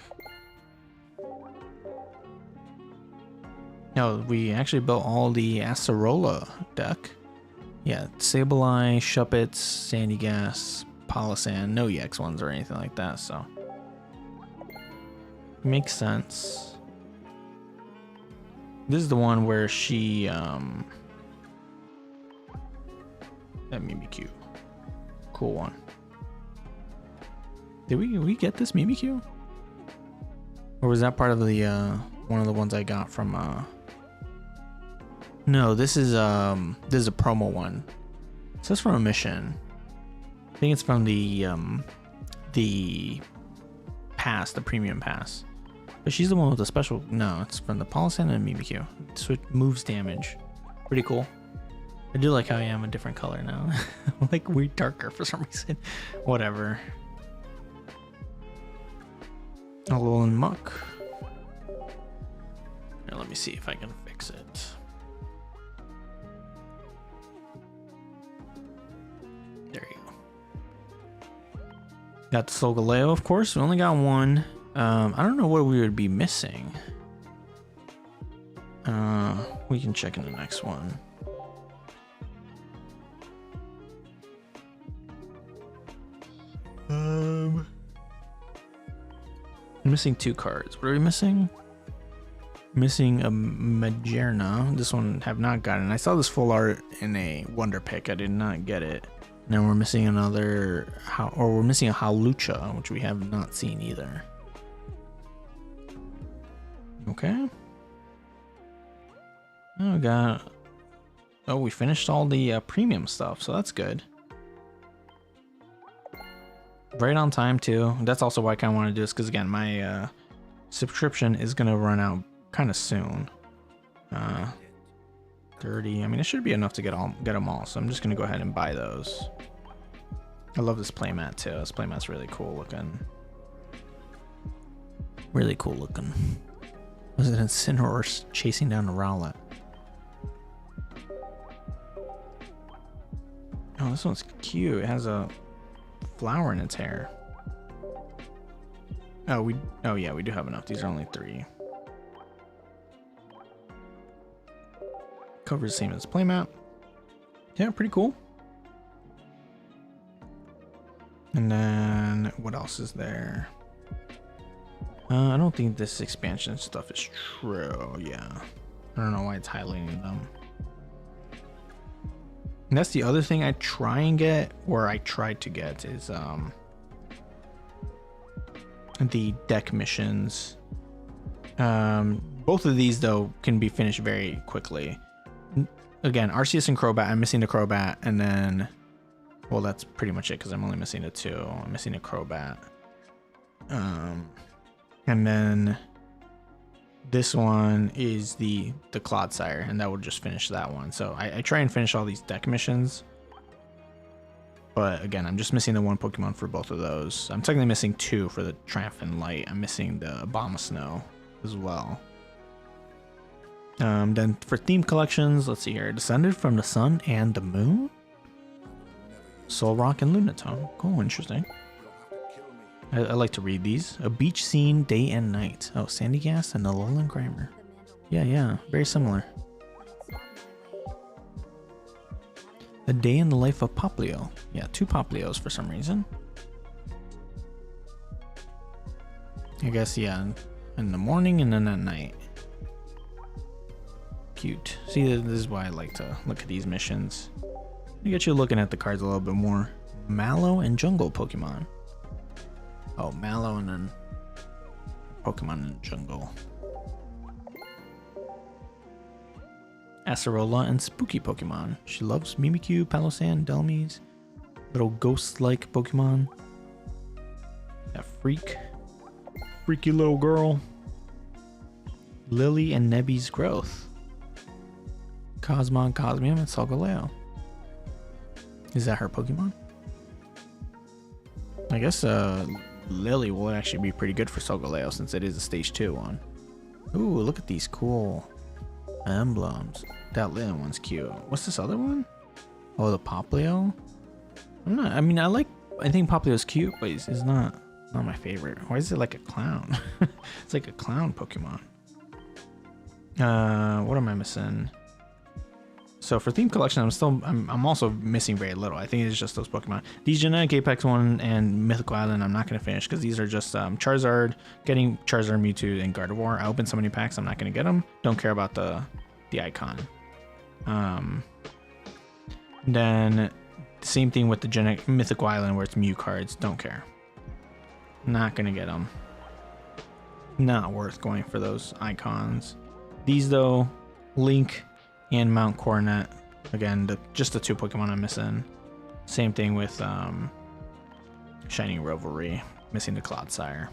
No, we actually built all the Acerola deck. Yeah, Sableye, Shuppets, Sandy Gas, Palossand, no EX ones or anything like that, so makes sense. This is the one where she that Mimikyu. Cool one. Did we get this Mimikyu? Or was that part of the one of the ones I got from No, this is a promo one. So that's from a mission. I think it's from the pass, the premium pass. But she's the one with the special. No, it's from the Palossand and Mimikyu. Switch moves damage. Pretty cool. I do like how I am a different color now. Like way darker for some reason. Whatever. Alolan Muck. Here, let me see if I can fix it. There you go. Got the Solgaleo, of course. We only got one. I don't know what we would be missing. We can check in the next one. I'm missing 2 cards. What are we missing? Missing a Majerna. This one have not gotten. I saw this full art in a Wonder Pick. I did not get it. And then we're missing another, we're missing a Hawlucha, which we have not seen either. Okay. Oh, we finished all the premium stuff, so that's good. Right on time too. That's also why I kind of want to do this, because again, my subscription is gonna run out kind of soon. 30. I mean, it should be enough to get them all. So I'm just gonna go ahead and buy those. I love this playmat too. This playmat's really cool looking. Really cool looking. Was it Incineroar chasing down a Rowlet? Oh, this one's cute. It has a flower in its hair. Oh yeah, we do have enough. These are only 3. Covers the same as playmat. Yeah, pretty cool. And then what else is there? I don't think this expansion stuff is true. Yeah, I don't know why it's highlighting them. And that's the other thing I try and get, or I tried to get, is the deck missions. Both of these though can be finished very quickly. Again, Arceus and Crobat. I'm missing the Crobat, and then, well, that's pretty much it because I'm only missing the 2. I'm missing a Crobat. And then this one is the Clodsire, and that would just finish that one. So I try and finish all these deck missions, but again, I'm just missing the 1 Pokemon for both of those. I'm technically missing 2 for the Triumphant Light. I'm missing the Abomasnow as well. Then for theme collections, let's see here. Descended from the Sun and the Moon? Solrock and Lunatone. Cool, interesting. I like to read these. A beach scene, day and night. Oh, Sandy Gas and the Alolan Grimer. Yeah, very similar. A day in the life of Poplio. Yeah, 2 Poplios for some reason. I guess, yeah, in the morning and then at night. Cute. See, this is why I like to look at these missions. To get you looking at the cards a little bit more. Mallow and Jungle Pokemon. Oh, Mallow and then Pokemon in the Jungle. Acerola and Spooky Pokemon. She loves Mimikyu, Palossand, Delmies. Little ghost-like Pokemon. That freak. Freaky little girl. Lily and Nebby's Growth. Cosmog, Cosmium, and Solgaleo. Is that her Pokemon? I guess Lily will actually be pretty good for Solgaleo since it is a stage 2 one. Ooh, look at these cool emblems. That little one's cute. What's this other one? Oh, the Poplio? I think Poplio's cute, but it's not my favorite. Why is it like a clown? It's like a clown Pokemon. What am I missing? So for theme collection, I'm also missing very little. I think it's just those Pokemon. These Genetic Apex one and Mythical Island, I'm not going to finish because these are just Charizard, getting Charizard, Mewtwo, and Gardevoir. I opened so many packs, I'm not going to get them. Don't care about the icon. Then same thing with the Genetic Mythical Island where it's Mew cards. Don't care. Not going to get them. Not worth going for those icons. These though, Link and Mount Coronet. Again, just the 2 Pokemon I'm missing. Same thing with Shining Revelry, missing the Clodsire.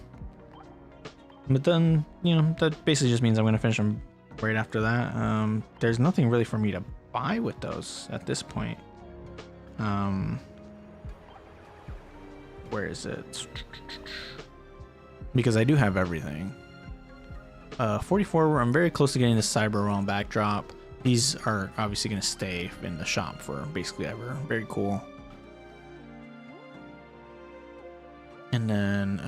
But then, you know, that basically just means I'm going to finish them right after that. There's nothing really for me to buy with those at this point. Where is it? Because I do have everything. 44, I'm very close to getting the Cyber Realm backdrop. These are obviously going to stay in the shop for basically ever. Very cool. And then,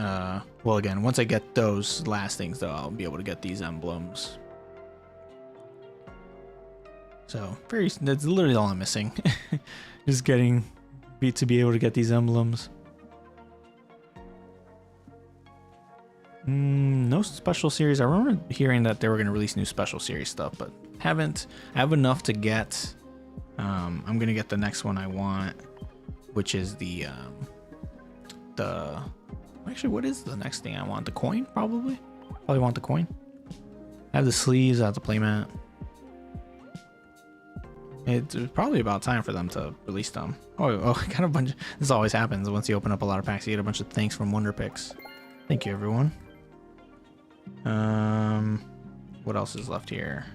well, again, once I get those last things, though, I'll be able to get these emblems. So, that's literally all I'm missing. Just getting to be able to get these emblems. No special series. I remember hearing that they were going to release new special series stuff, but haven't. I have enough to get. I'm going to get the next one I want, which is the actually, what is the next thing I want? The coin, probably want the coin. I have the sleeves, I have the playmat. It's probably about time for them to release them. Oh, I got a bunch. This always happens once you open up a lot of packs. You get a bunch of thanks from Wonder Picks. Thank you, everyone. What else is left here?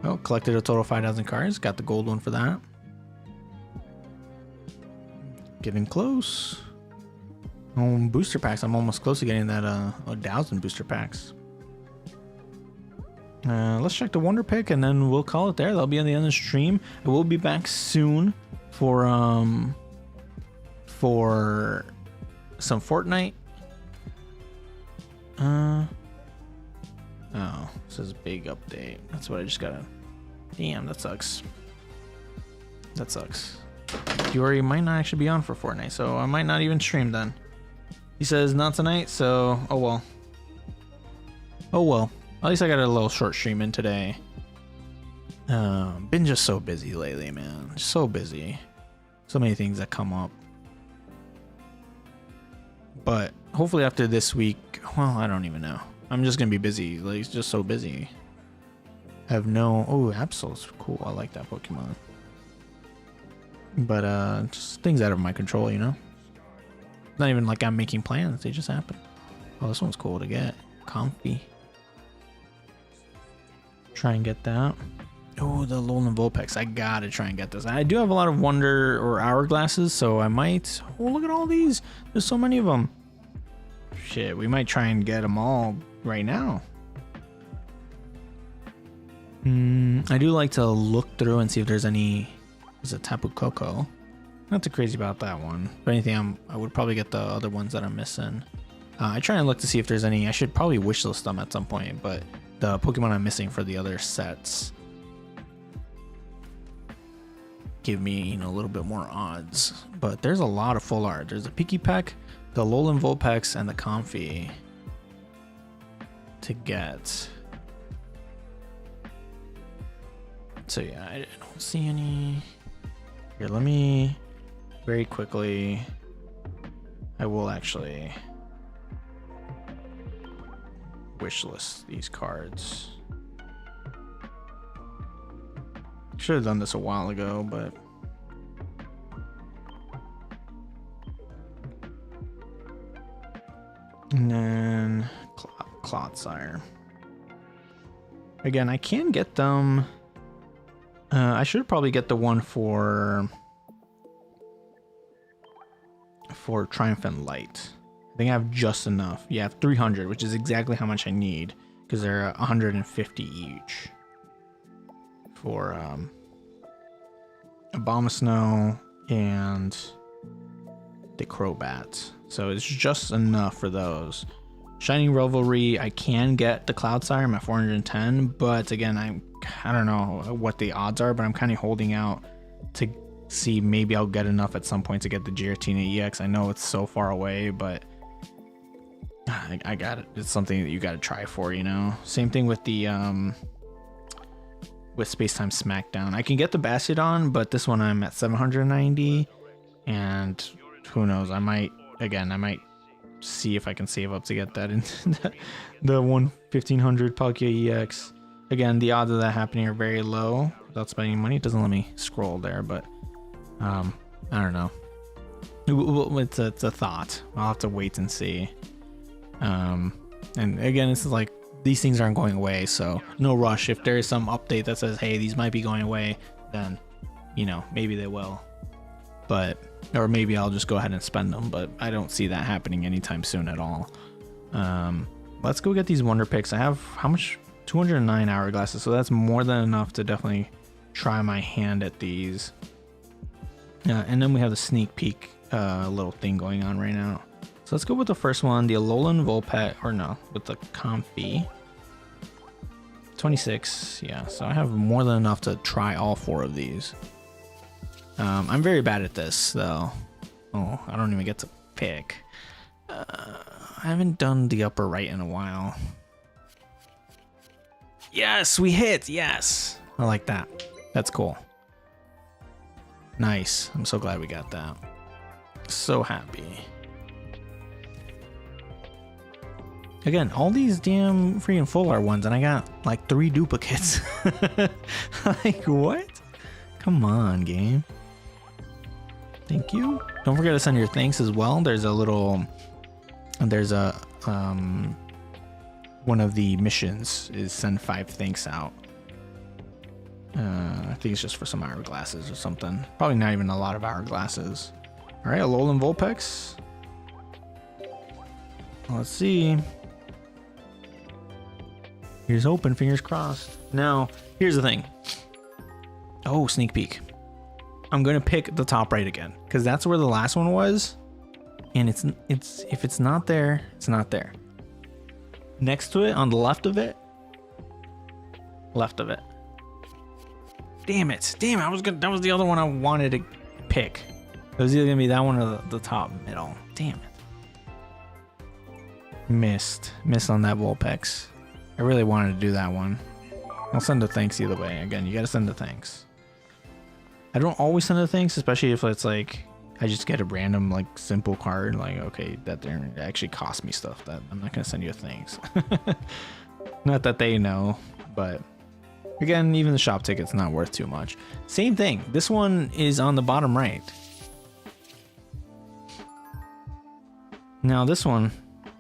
Oh, collected a total of 5,000 cards. Got the gold one for that. Getting close. Booster packs. I'm almost close to getting that 1,000 booster packs. Let's check the Wonder Pick and then we'll call it there. That'll be on the end of the stream. I will be back soon for some Fortnite. Oh, this is a big update. That's what I just gotta. Damn, that sucks. That sucks. Yuri might not actually be on for Fortnite, so I might not even stream then. He says not tonight, so oh well. Oh well. At least I got a little short stream in today. Been just so busy lately, man. Just so busy. So many things that come up. But hopefully after this week, well, I don't even know. I'm just gonna be busy. Like, it's just so busy. I have no. Oh, Absol's cool. I like that Pokemon. But just things out of my control, you know. Not even like I'm making plans. They just happen. Oh, this one's cool to get. Comfy. Try and get that. Oh, the Alolan Vulpix. I gotta try and get this. I do have a lot of Wonder or Hourglasses, so I might. Oh, look at all these. There's so many of them. Shit, we might try and get them all right now. I do like to look through and see if there's any. There's a Tapu Koko. Not too crazy about that one. If anything, I would probably get the other ones that I'm missing. I try and look to see if there's any. I should probably wishlist them at some point, but the Pokemon I'm missing for the other sets. give me, you know, a little bit more odds. But there's a lot of full art. There's the Pikipek, the Alolan Vulpix, and the Comfey to get. So yeah, I don't see any. Here, let me very quickly. I will actually wishlist these cards. Should have done this a while ago, but and then Clodsire. Again, I can get them. I should probably get the one for Triumphant Light. I think I have just enough. Yeah, I have 300, which is exactly how much I need because they're 150 each for Abomasnow and the Crobat. So it's just enough for those. Shining Revelry, I can get the Clodsire. I'm at 410, but again, I don't know what the odds are, but I'm kind of holding out to see maybe I'll get enough at some point to get the Giratina EX. I know it's so far away, but I got it. It's something that you got to try for, you know. Same thing with the with Spacetime Smackdown. I can get the Bastiodon, but this one I'm at 790, and who knows? I might see if I can save up to get that into the 1500 Palkia EX. Again, the odds of that happening are very low without spending money. It doesn't let me scroll there, but I don't know. It's a thought. I'll have to wait and see. And again, this is like, these things aren't going away, so no rush. If there is some update that says, hey, these might be going away, then, you know, maybe they will. But, or maybe I'll just go ahead and spend them, but I don't see that happening anytime soon at all. Let's go get these Wonder Picks. I have, how much? 209 hourglasses, so that's more than enough to definitely try my hand at these. And then we have the sneak peek little thing going on right now. So let's go with the first one, the Alolan Vulpix, or no, with the Comfey. 26, yeah, so I have more than enough to try all 4 of these. I'm very bad at this, though. Oh, I don't even get to pick. I haven't done the upper right in a while. Yes, we hit. Yes. I like that. That's cool. Nice. I'm so glad we got that. So happy. Again, all these damn freaking full art ones, and I got like 3 duplicates. Like, what? Come on, game. Thank you. Don't forget to send your thanks as well. There's a one of the missions is send 5 thanks out. I think it's just for some hourglasses or something. Probably not even a lot of hourglasses. All right, Alolan Vulpix. Let's see. Here's hoping, fingers crossed. Now, here's the thing. Oh, sneak peek. I'm gonna pick the top right again because that's where the last one was, and it's if it's not there, it's not there. Next to it, on the left of it. Damn it! Damn it! That was the other one I wanted to pick. It was either gonna be that one or the top middle. Damn it! Missed on that Vulpix. I really wanted to do that one. I'll send a thanks either way. Again, you gotta send a thanks. I don't always send a thanks, especially if it's like I just get a random like simple card. Like, okay, that didn't actually cost me stuff. That I'm not gonna send you a thanks. Not that they know, but again, even the shop ticket's not worth too much. Same thing. This one is on the bottom right. Now this one,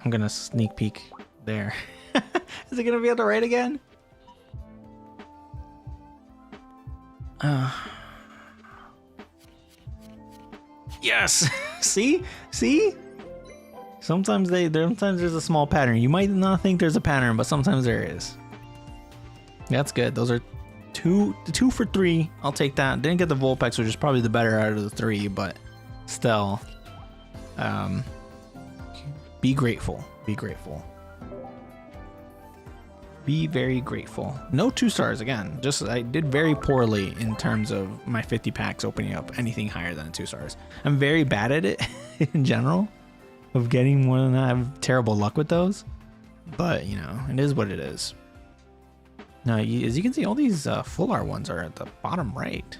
I'm gonna sneak peek there. Is it gonna be on the right again? Yes. See? Sometimes there's a small pattern. You might not think there's a pattern, but sometimes there is. That's good. Those are two for 3. I'll take that. Didn't get the Vulpix, which is probably the better out of the 3, but still, be grateful. Be very grateful. No 2 stars again. Just I did very poorly in terms of my 50 packs opening up anything higher than 2 stars. I'm very bad at it in general of getting one. I have terrible luck with those, but you know, it is what it is. Now, as you can see, all these full art ones are at the bottom right.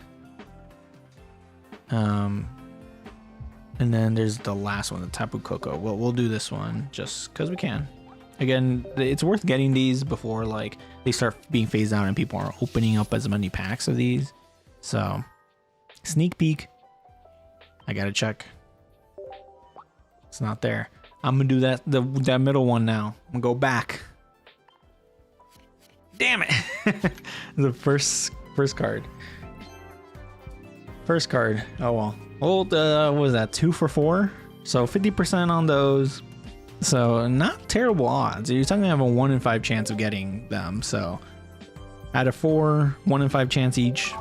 And then there's the last one, the Tapu Koko. Well, we'll do this one just because we can. Again, it's worth getting these before like they start being phased out and people are opening up as many packs of these. So, sneak peek. I gotta check. It's not there. I'm gonna do that middle one now. I'm gonna go back. Damn it! The first card. First card. Oh well. Well, what was that? 2 for 4. So 50% on those. So not terrible odds. You're talking about a 1 in 5 chance of getting them. So out of 4, 1 in 5 chance each.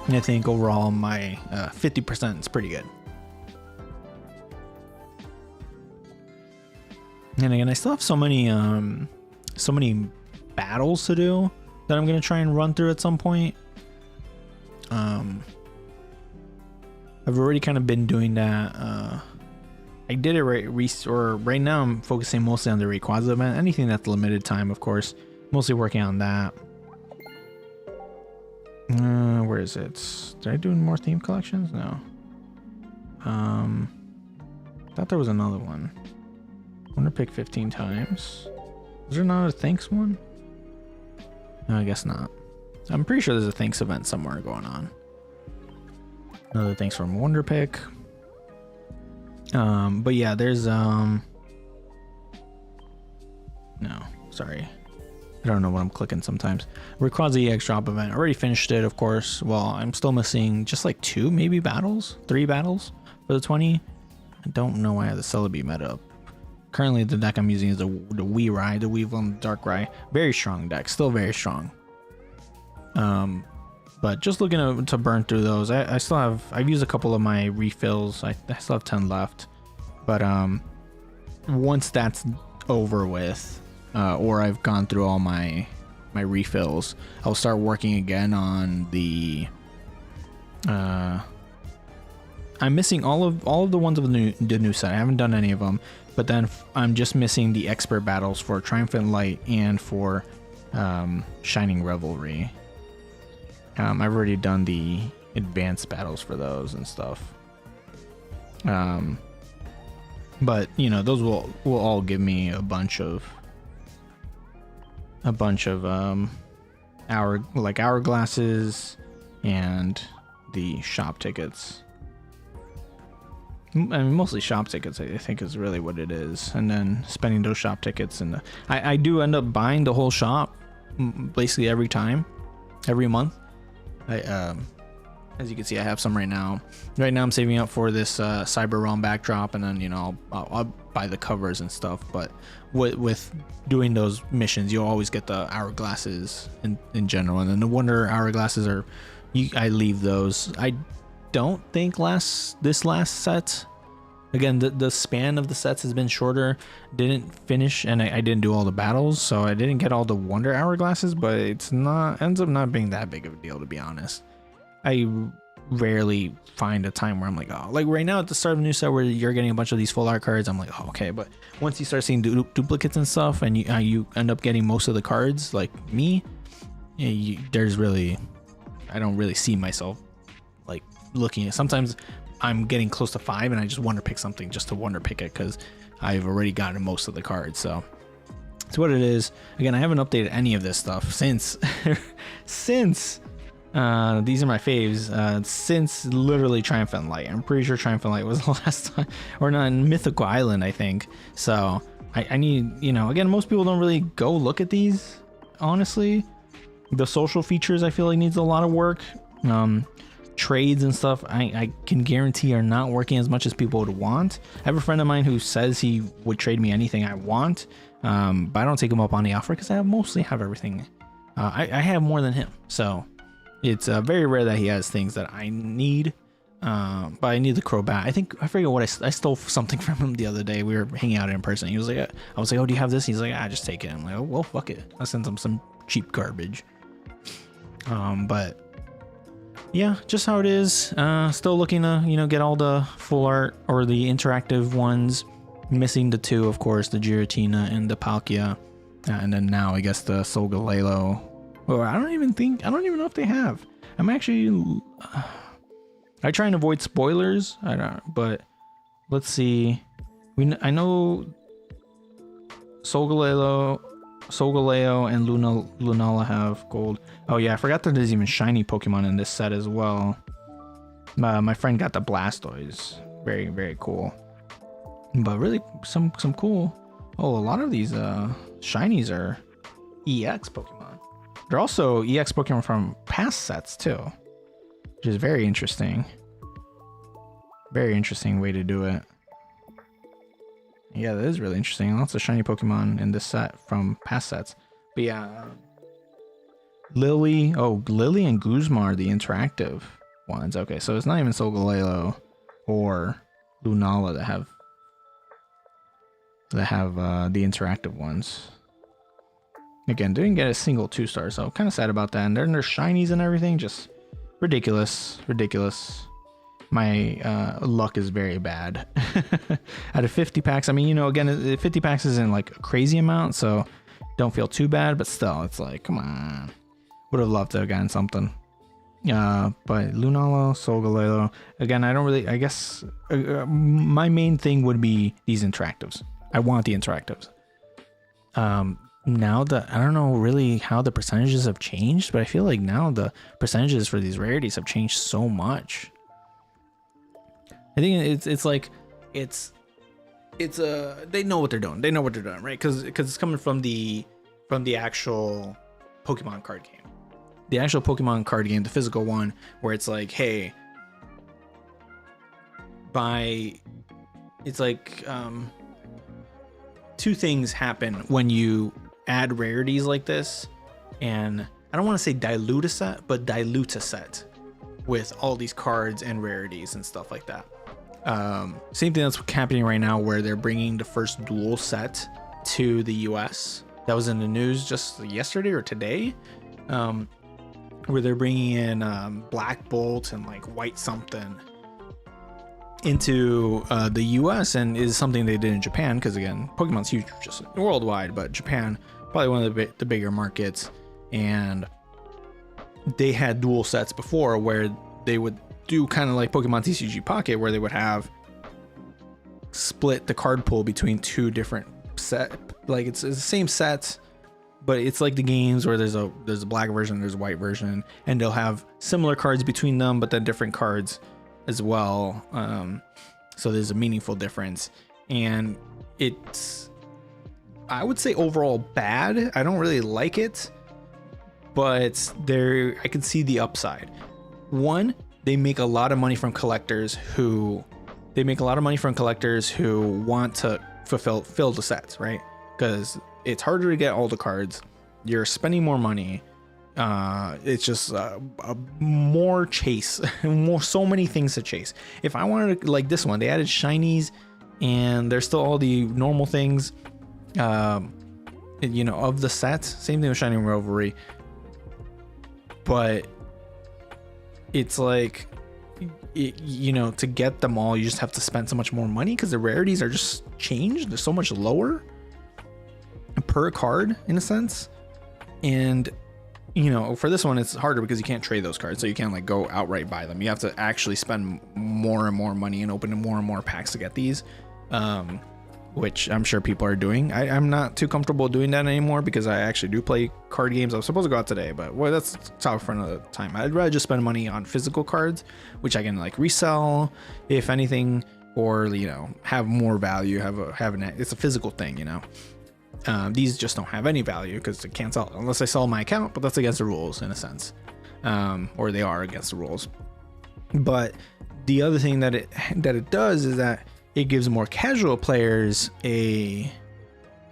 And I think overall my 50% is pretty good. And again, I still have so many battles to do that I'm gonna try and run through at some point. I've already kind of been doing that. I did it right now. I'm focusing mostly on the Rayquaza event. Anything that's limited time, of course. Mostly working on that. Where is it? Did I do more theme collections? No. Thought there was another one. Wonder pick 15 times. Is there not a thanks one? No, I guess not. I'm pretty sure there's a thanks event somewhere going on. Another thanks from Wonder Pick. But yeah, there's no, sorry. I don't know what I'm clicking sometimes. Rayquaza EX drop event. Already finished it, of course. Well, I'm still missing just like 2 maybe battles, 3 battles for the 20. I don't know why I have the Celebi meta up. Currently the deck I'm using is the Weavile, the Weavile Darkrai. Very strong deck, still very strong. But just looking to burn through those. I've used a couple of my refills. I still have 10 left. But once that's over with, or I've gone through all my refills, I'll start working again on the I'm missing all of the ones of the new set. I haven't done any of them, but then I'm just missing the expert battles for Triumphant Light and for Shining Revelry. I've already done the advanced battles for those and stuff. But you know, those will all give me a bunch of hourglasses and the shop tickets. I mean, mostly shop tickets, I think, is really what it is. And then spending those shop tickets, and I do end up buying the whole shop basically every month. As you can see, I have some right now. Right now I'm saving up for this Cyber Realm backdrop, and then, you know, I'll buy the covers and stuff. But with doing those missions, you'll always get the hourglasses in general, and then the Wonder hourglasses I leave those. I don't think this last set, again, the span of the sets has been shorter. Didn't finish, and I didn't do all the battles, so I didn't get all the Wonder hourglasses. But ends up not being that big of a deal, to be honest. I rarely find a time where I'm like, oh, like right now at the start of the new set where you're getting a bunch of these full art cards, I'm like, oh, okay. But once you start seeing duplicates and stuff, and you end up getting most of the cards, like me, I don't really see myself like looking at. Sometimes I'm getting close to 5 and I just wonder pick something just to wonder pick it because I've already gotten most of the cards. So it's what it is. Again, I haven't updated any of this stuff since these are my faves since literally Triumphant Light. I'm pretty sure Triumphant Light was the last time, or not, Mythical Island, I think. So I need, you know, again, most people don't really go look at these, honestly. The social features I feel like needs a lot of work. Trades and stuff I can guarantee are not working as much as people would want. I have a friend of mine who says he would trade me anything I want, but I don't take him up on the offer because I mostly have everything. I have more than him, so it's very rare that he has things that I need. But I need the Crobat. I forget what I stole something from him the other day. We were hanging out in person. He was like, I was like, oh, do you have this? He's like, just take it. I'm like, oh, well, fuck it. I sent him some cheap garbage. But yeah, just how it is. Still looking to, get all the full art or the interactive ones. Missing the two, of course, the Giratina and the Palkia. And then now I guess the Solgaleo. Well, I don't even know if they have. I'm actually, I try and avoid spoilers. I don't, but let's see. I know Solgaleo and Lunala have gold. Oh yeah, I forgot that there's even shiny Pokemon in this set as well. My friend got the Blastoise. Very, very cool. But really some cool. Oh, a lot of these shinies are EX Pokemon. They're also EX Pokemon from past sets too, which is very interesting. Very interesting way to do it. Yeah, that is really interesting. Lots of shiny Pokemon in this set from past sets. But yeah, Lily and Guzma are the interactive ones. Okay, so it's not even Solgaleo or Lunala that have the interactive ones. Again, didn't get a single 2-star, so kind of sad about that. And then there's shinies and everything, just ridiculous. My luck is very bad. Out of 50 packs, I mean, again, 50 packs isn't like a crazy amount, so don't feel too bad, but still, it's like, come on. Would have loved to have gotten something. But Lunala, Solgaleo, again, I guess my main thing would be these interactives. I want the interactives. Now that I don't know really how the percentages have changed, but I feel like now the percentages for these rarities have changed so much. I think they know what they're doing. They know what they're doing, right? Because it's coming from the actual Pokemon card game. The actual Pokemon card game, the physical one, where it's like, hey, two things happen when you add rarities like this, and I don't want to say dilute a set, but dilute a set with all these cards and rarities and stuff like that. Same thing that's happening right now, where they're bringing the first dual set to the US. That was in the news just yesterday or today, where they're bringing in Black Bolt and like White something into the US, and is something they did in Japan, because again, Pokemon's huge just worldwide, but Japan probably one of the bigger markets, and they had dual sets before where they would do kind of like Pokemon TCG Pocket, where they would have split the card pool between two different set, like it's the same set, but it's like the games where there's a black version, there's a white version, and they'll have similar cards between them, but then different cards as well. So there's a meaningful difference, and it's, I would say overall bad. I don't really like it, but I can see the upside. One, they make a lot of money from collectors who want to fill the sets, right? Because it's harder to get all the cards. You're spending more money. It's just a more chase, so many things to chase. If I wanted to, like this one, they added shinies, and there's still all the normal things, of the set. Same thing with Shining Revelry, but it's like, to get them all, you just have to spend so much more money because the rarities are just changed. They're so much lower per card in a sense, and for this one it's harder because you can't trade those cards, so you can't like go outright buy them. You have to actually spend more and more money and open more and more packs to get these, which I'm sure people are doing. I'm not too comfortable doing that anymore because I actually do play card games. I was supposed to go out today, but that's topic for another time. I'd rather just spend money on physical cards, which I can like resell if anything, or have more value, it's a physical thing. These just don't have any value because it can't sell unless I sell my account, but that's against the rules in a sense, or they are against the rules. But the other thing that it does is that it gives more casual players a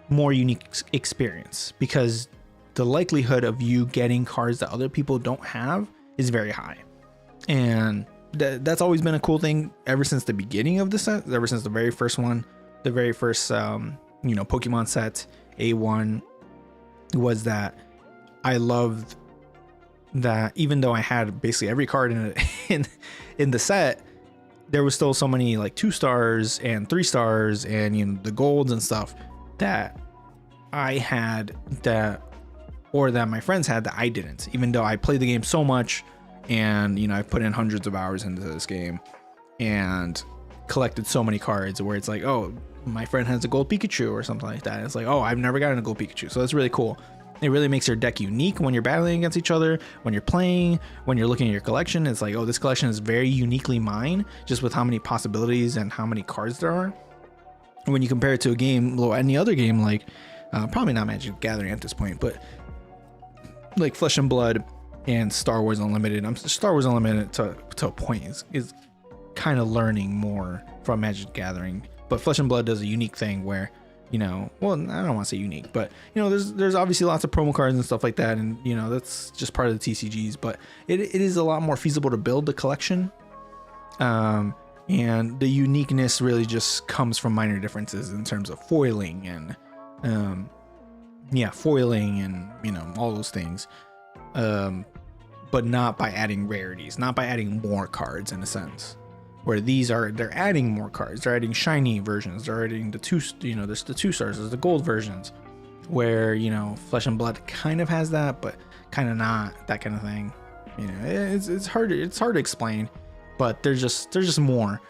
more unique experience, because the likelihood of you getting cards that other people don't have is very high. And that's always been a cool thing ever since the beginning of the set, ever since the very first one, the very first Pokemon set A1, was that I loved that even though I had basically every card in the set, there was still so many like 2 stars and 3 stars and the golds and stuff that I had that my friends had that I didn't, even though I played the game so much and I put in hundreds of hours into this game and collected so many cards where it's like, oh, my friend has a gold Pikachu or something like that. It's like, oh, I've never gotten a gold Pikachu. So that's really cool. It really makes your deck unique when you're battling against each other, when you're playing, when you're looking at your collection. It's like, oh, this collection is very uniquely mine, just with how many possibilities and how many cards there are. When you compare it to a game, any other game, like probably not Magic the Gathering at this point, but like Flesh and Blood and Star Wars Unlimited. Star Wars Unlimited to a point is kind of learning more from Magic the Gathering, but Flesh and Blood does a unique thing where, well, I don't want to say unique, but there's obviously lots of promo cards and stuff like that, and that's just part of the TCGs, but it is a lot more feasible to build the collection, and the uniqueness really just comes from minor differences in terms of foiling and all those things, but not by adding rarities, not by adding more cards in a sense. Where they're adding more cards, they're adding shiny versions, they're adding there's the 2 stars, there's the gold versions, where Flesh and Blood kind of has that, but kind of not, that kind of thing. It's hard to explain, but there's just more.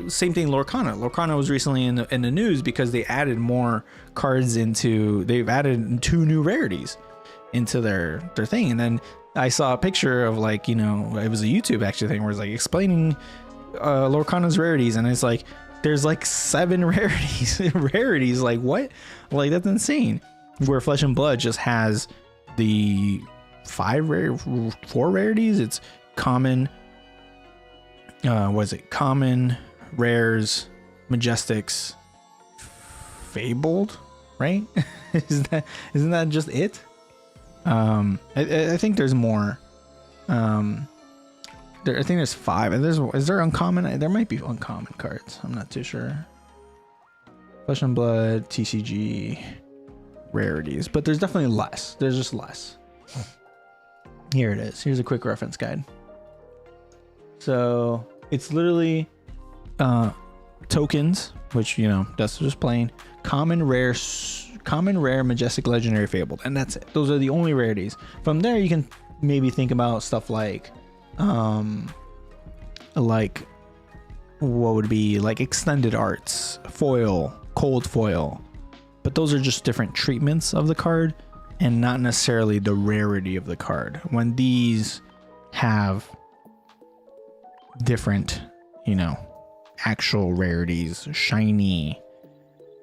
Same thing, Lorcana. Lorcana was recently in the news because they added more cards they've added 2 new rarities into their thing, and then I saw a picture of it was a YouTube actually thing where it's like explaining Lorcana's rarities, and it's like there's like 7 rarities like what, like that's insane, where Flesh and Blood just has the 4 rarities. It's common, common, rares, majestics, fabled, right? Isn't that just it? I think there's more. I think there's 5. And is there uncommon? There might be uncommon cards. I'm not too sure. Flesh and Blood, TCG, rarities, but there's definitely less. There's just less. Here it is. Here's a quick reference guide. So it's literally tokens, which that's just plain common, rare, majestic, legendary, fabled, and that's it. Those are the only rarities. From there, you can maybe think about stuff like what would be like extended arts, foil, cold foil, but those are just different treatments of the card and not necessarily the rarity of the card. When these have different actual rarities, shiny,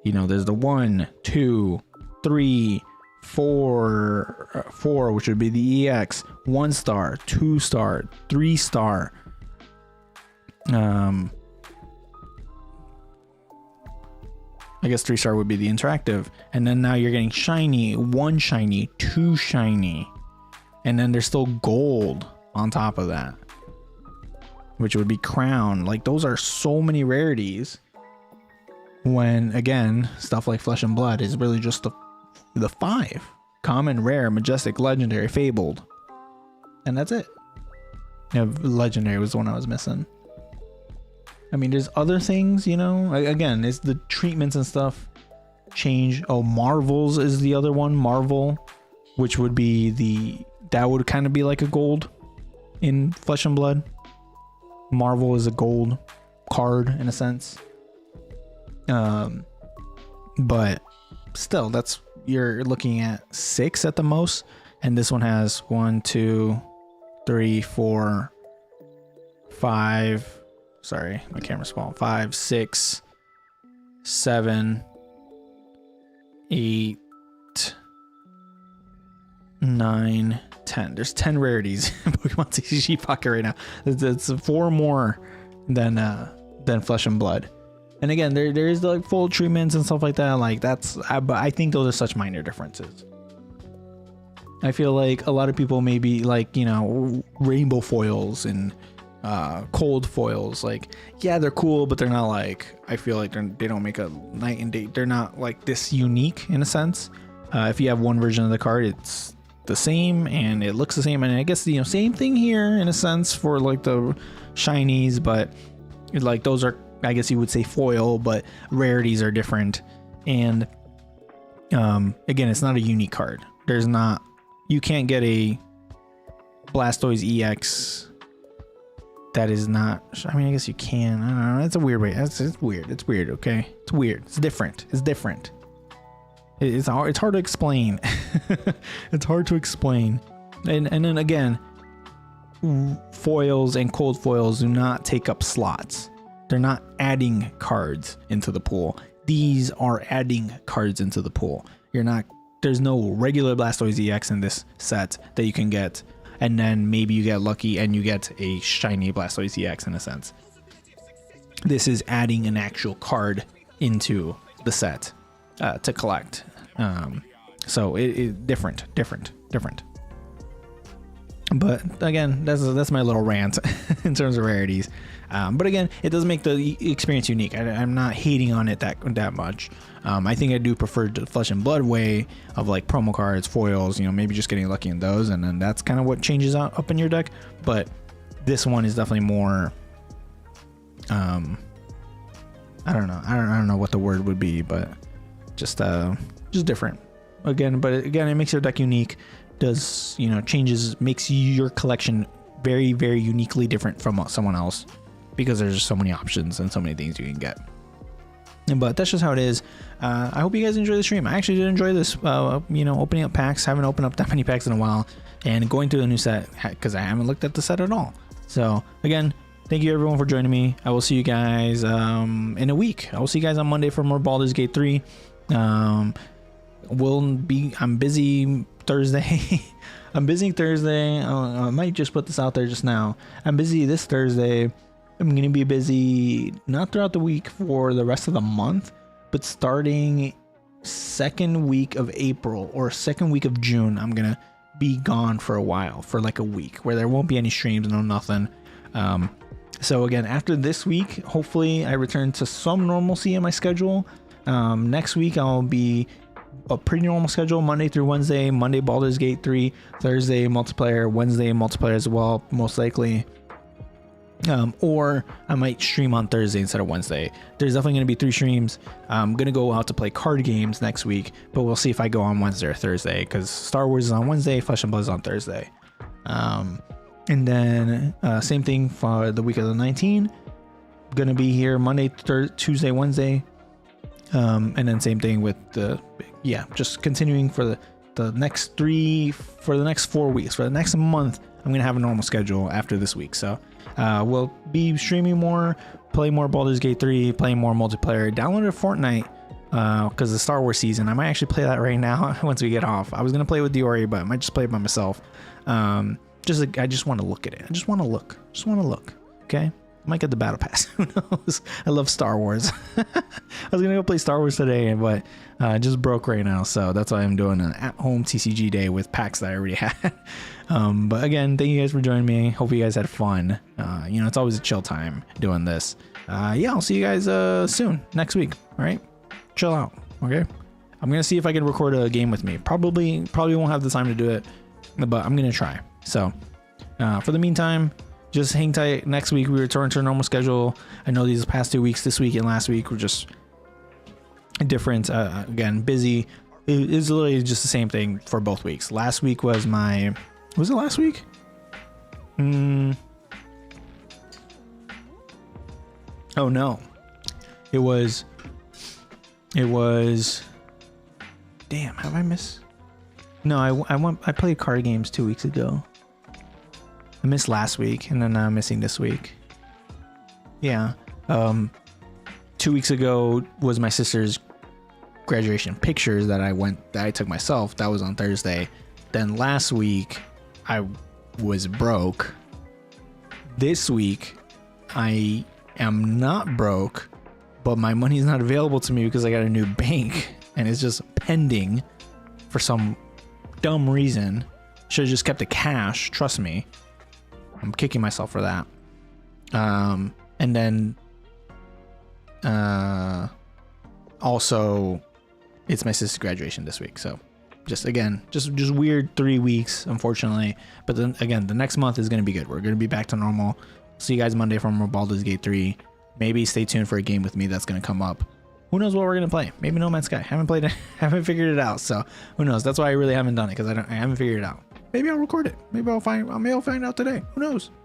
there's the 1, 2, 3, 4, which would be the EX, 1 star, 2 star, 3 star. I guess 3 star would be the interactive, and then now you're getting shiny, 1 shiny, 2 shiny, and then there's still gold on top of that, which would be crown. Like those are so many rarities. When again, stuff like Flesh and Blood is really just the 5: common, rare, majestic, legendary, fabled, and that's it. Legendary was the one I was missing. I mean, there's other things, again, it's the treatments and stuff change. Oh, Marvels is the other one. Marvel, which would be that would kind of be like a gold in Flesh and Blood. Marvel is a gold card in a sense. But still, you're looking at 6 at the most, and this one has 1, 2, 3, 4, 5. Sorry, my camera's small. 5, 6, 7, 8, 9, 10. There's 10 rarities in Pokemon TCG Pocket right now. It's 4 more than Flesh and Blood. And again, there is like full treatments and stuff like that. Like but I think those are such minor differences. I feel like a lot of people maybe like rainbow foils and cold foils. Like, yeah, they're cool, but they're not like, I feel like they don't make a night and day. They're not like this unique in a sense. If you have one version of the card, it's the same and it looks the same. And I guess, you know, same thing here in a sense for like the shinies, but like those are, I guess you would say foil, but rarities are different. And again, it's not a unique card. There's not, you can't get a Blastoise EX that is not, I mean, I guess you can. I don't know. It's a weird way. It's weird. It's weird. Okay. It's weird. It's different. It's different. It's hard to explain. It's hard to explain. And then again, foils and cold foils do not take up slots. They're not adding cards into the pool. These are adding cards into the pool. There's no regular Blastoise EX in this set that you can get, and then maybe you get lucky and you get a shiny Blastoise EX in a sense. This is adding an actual card into the set to collect. So it different. But again, that's my little rant in terms of rarities. But again, it does make the experience unique. I'm not hating on it that much. I think I do prefer the Flesh and Blood way of like promo cards, foils, you know, maybe just getting lucky in those, and then that's kind of what changes up in your deck. But this one is definitely more, I don't know what the word would be, but just different. But again, it makes your deck unique. Does, you know, makes your collection very, very uniquely different from someone else, because there's just so many options and so many things you can get. But that's just how it is. I hope you guys enjoy the stream. I actually did enjoy this, you know, opening up packs. Haven't opened up that many packs in a while, and going through a new set because I haven't looked at the set at all. So again, thank you everyone for joining me. I will see you guys in a week. I will see you guys on Monday for more Baldur's Gate 3. I'm busy Thursday. I'm busy Thursday. I might just put this out there just now. I'm busy this Thursday. I'm going to be busy not throughout the week for the rest of the month, but starting second week of April or second week of June, I'm going to be gone for a while, for like a week, where there won't be any streams, no nothing. So again, after this week, hopefully I return to some normalcy in my schedule. Next week I'll be a pretty normal schedule, Monday through Wednesday. Monday Baldur's Gate 3, Thursday multiplayer, Wednesday multiplayer as well, most likely. Or I might stream on Thursday instead of Wednesday. There's definitely going to be 3 streams. I'm going to go out to play card games next week, but we'll see if I go on Wednesday or Thursday, because Star Wars is on Wednesday, Flesh and Blood is on Thursday. And then same thing for the week of the 19th. Going to be here Monday, Tuesday, Wednesday. And then same thing with just continuing for the next 4 weeks. For the next month, I'm going to have a normal schedule after this week. So we'll be streaming more, play more Baldur's Gate 3, playing more multiplayer, downloaded Fortnite because the Star Wars season. I might actually play that right now once we get off. I was going to play with Diori, but I might just play it by myself. I just want to look at it. I just want to look. Okay. I might get the battle pass. Who knows? I love Star Wars. I was gonna go play Star Wars today, but it just broke right now, so that's why I'm doing an at-home TCG day with packs that I already had. But again, thank you guys for joining me. Hope you guys had fun. You know, it's always a chill time doing this. Yeah, I'll see you guys soon, next week. All right, chill out. Okay, I'm gonna see if I can record a game with me. Probably won't have the time to do it, but I'm gonna try. So for the meantime, just hang tight. Next week we return to a normal schedule. I know these past 2 weeks, this week and last week, were just different. Again, busy. It's literally just the same thing for both weeks. Last week was it last week? Oh no. It was, damn, have I missed? No, I played card games 2 weeks ago. I missed last week, and then I'm missing this week. Yeah. 2 weeks ago was my sister's graduation pictures that I took myself. That was on Thursday. Then last week I was broke. This week I am not broke, but my money is not available to me because I got a new bank and it's just pending for some dumb reason. Should have just kept the cash, trust me. I'm kicking myself for that. And then also it's my sister's graduation this week, so just weird 3 weeks, unfortunately. But then again, the next month is going to be good. We're going to be back to normal. See you guys Monday from Baldur's Gate 3. Maybe stay tuned for a game with me that's going to come up. Who knows what we're going to play? Maybe No Man's Sky. Haven't played it, haven't figured it out. So who knows? That's why I really haven't done it, because I haven't figured it out. Maybe I'll record it. Maybe I'll find out today. Who knows?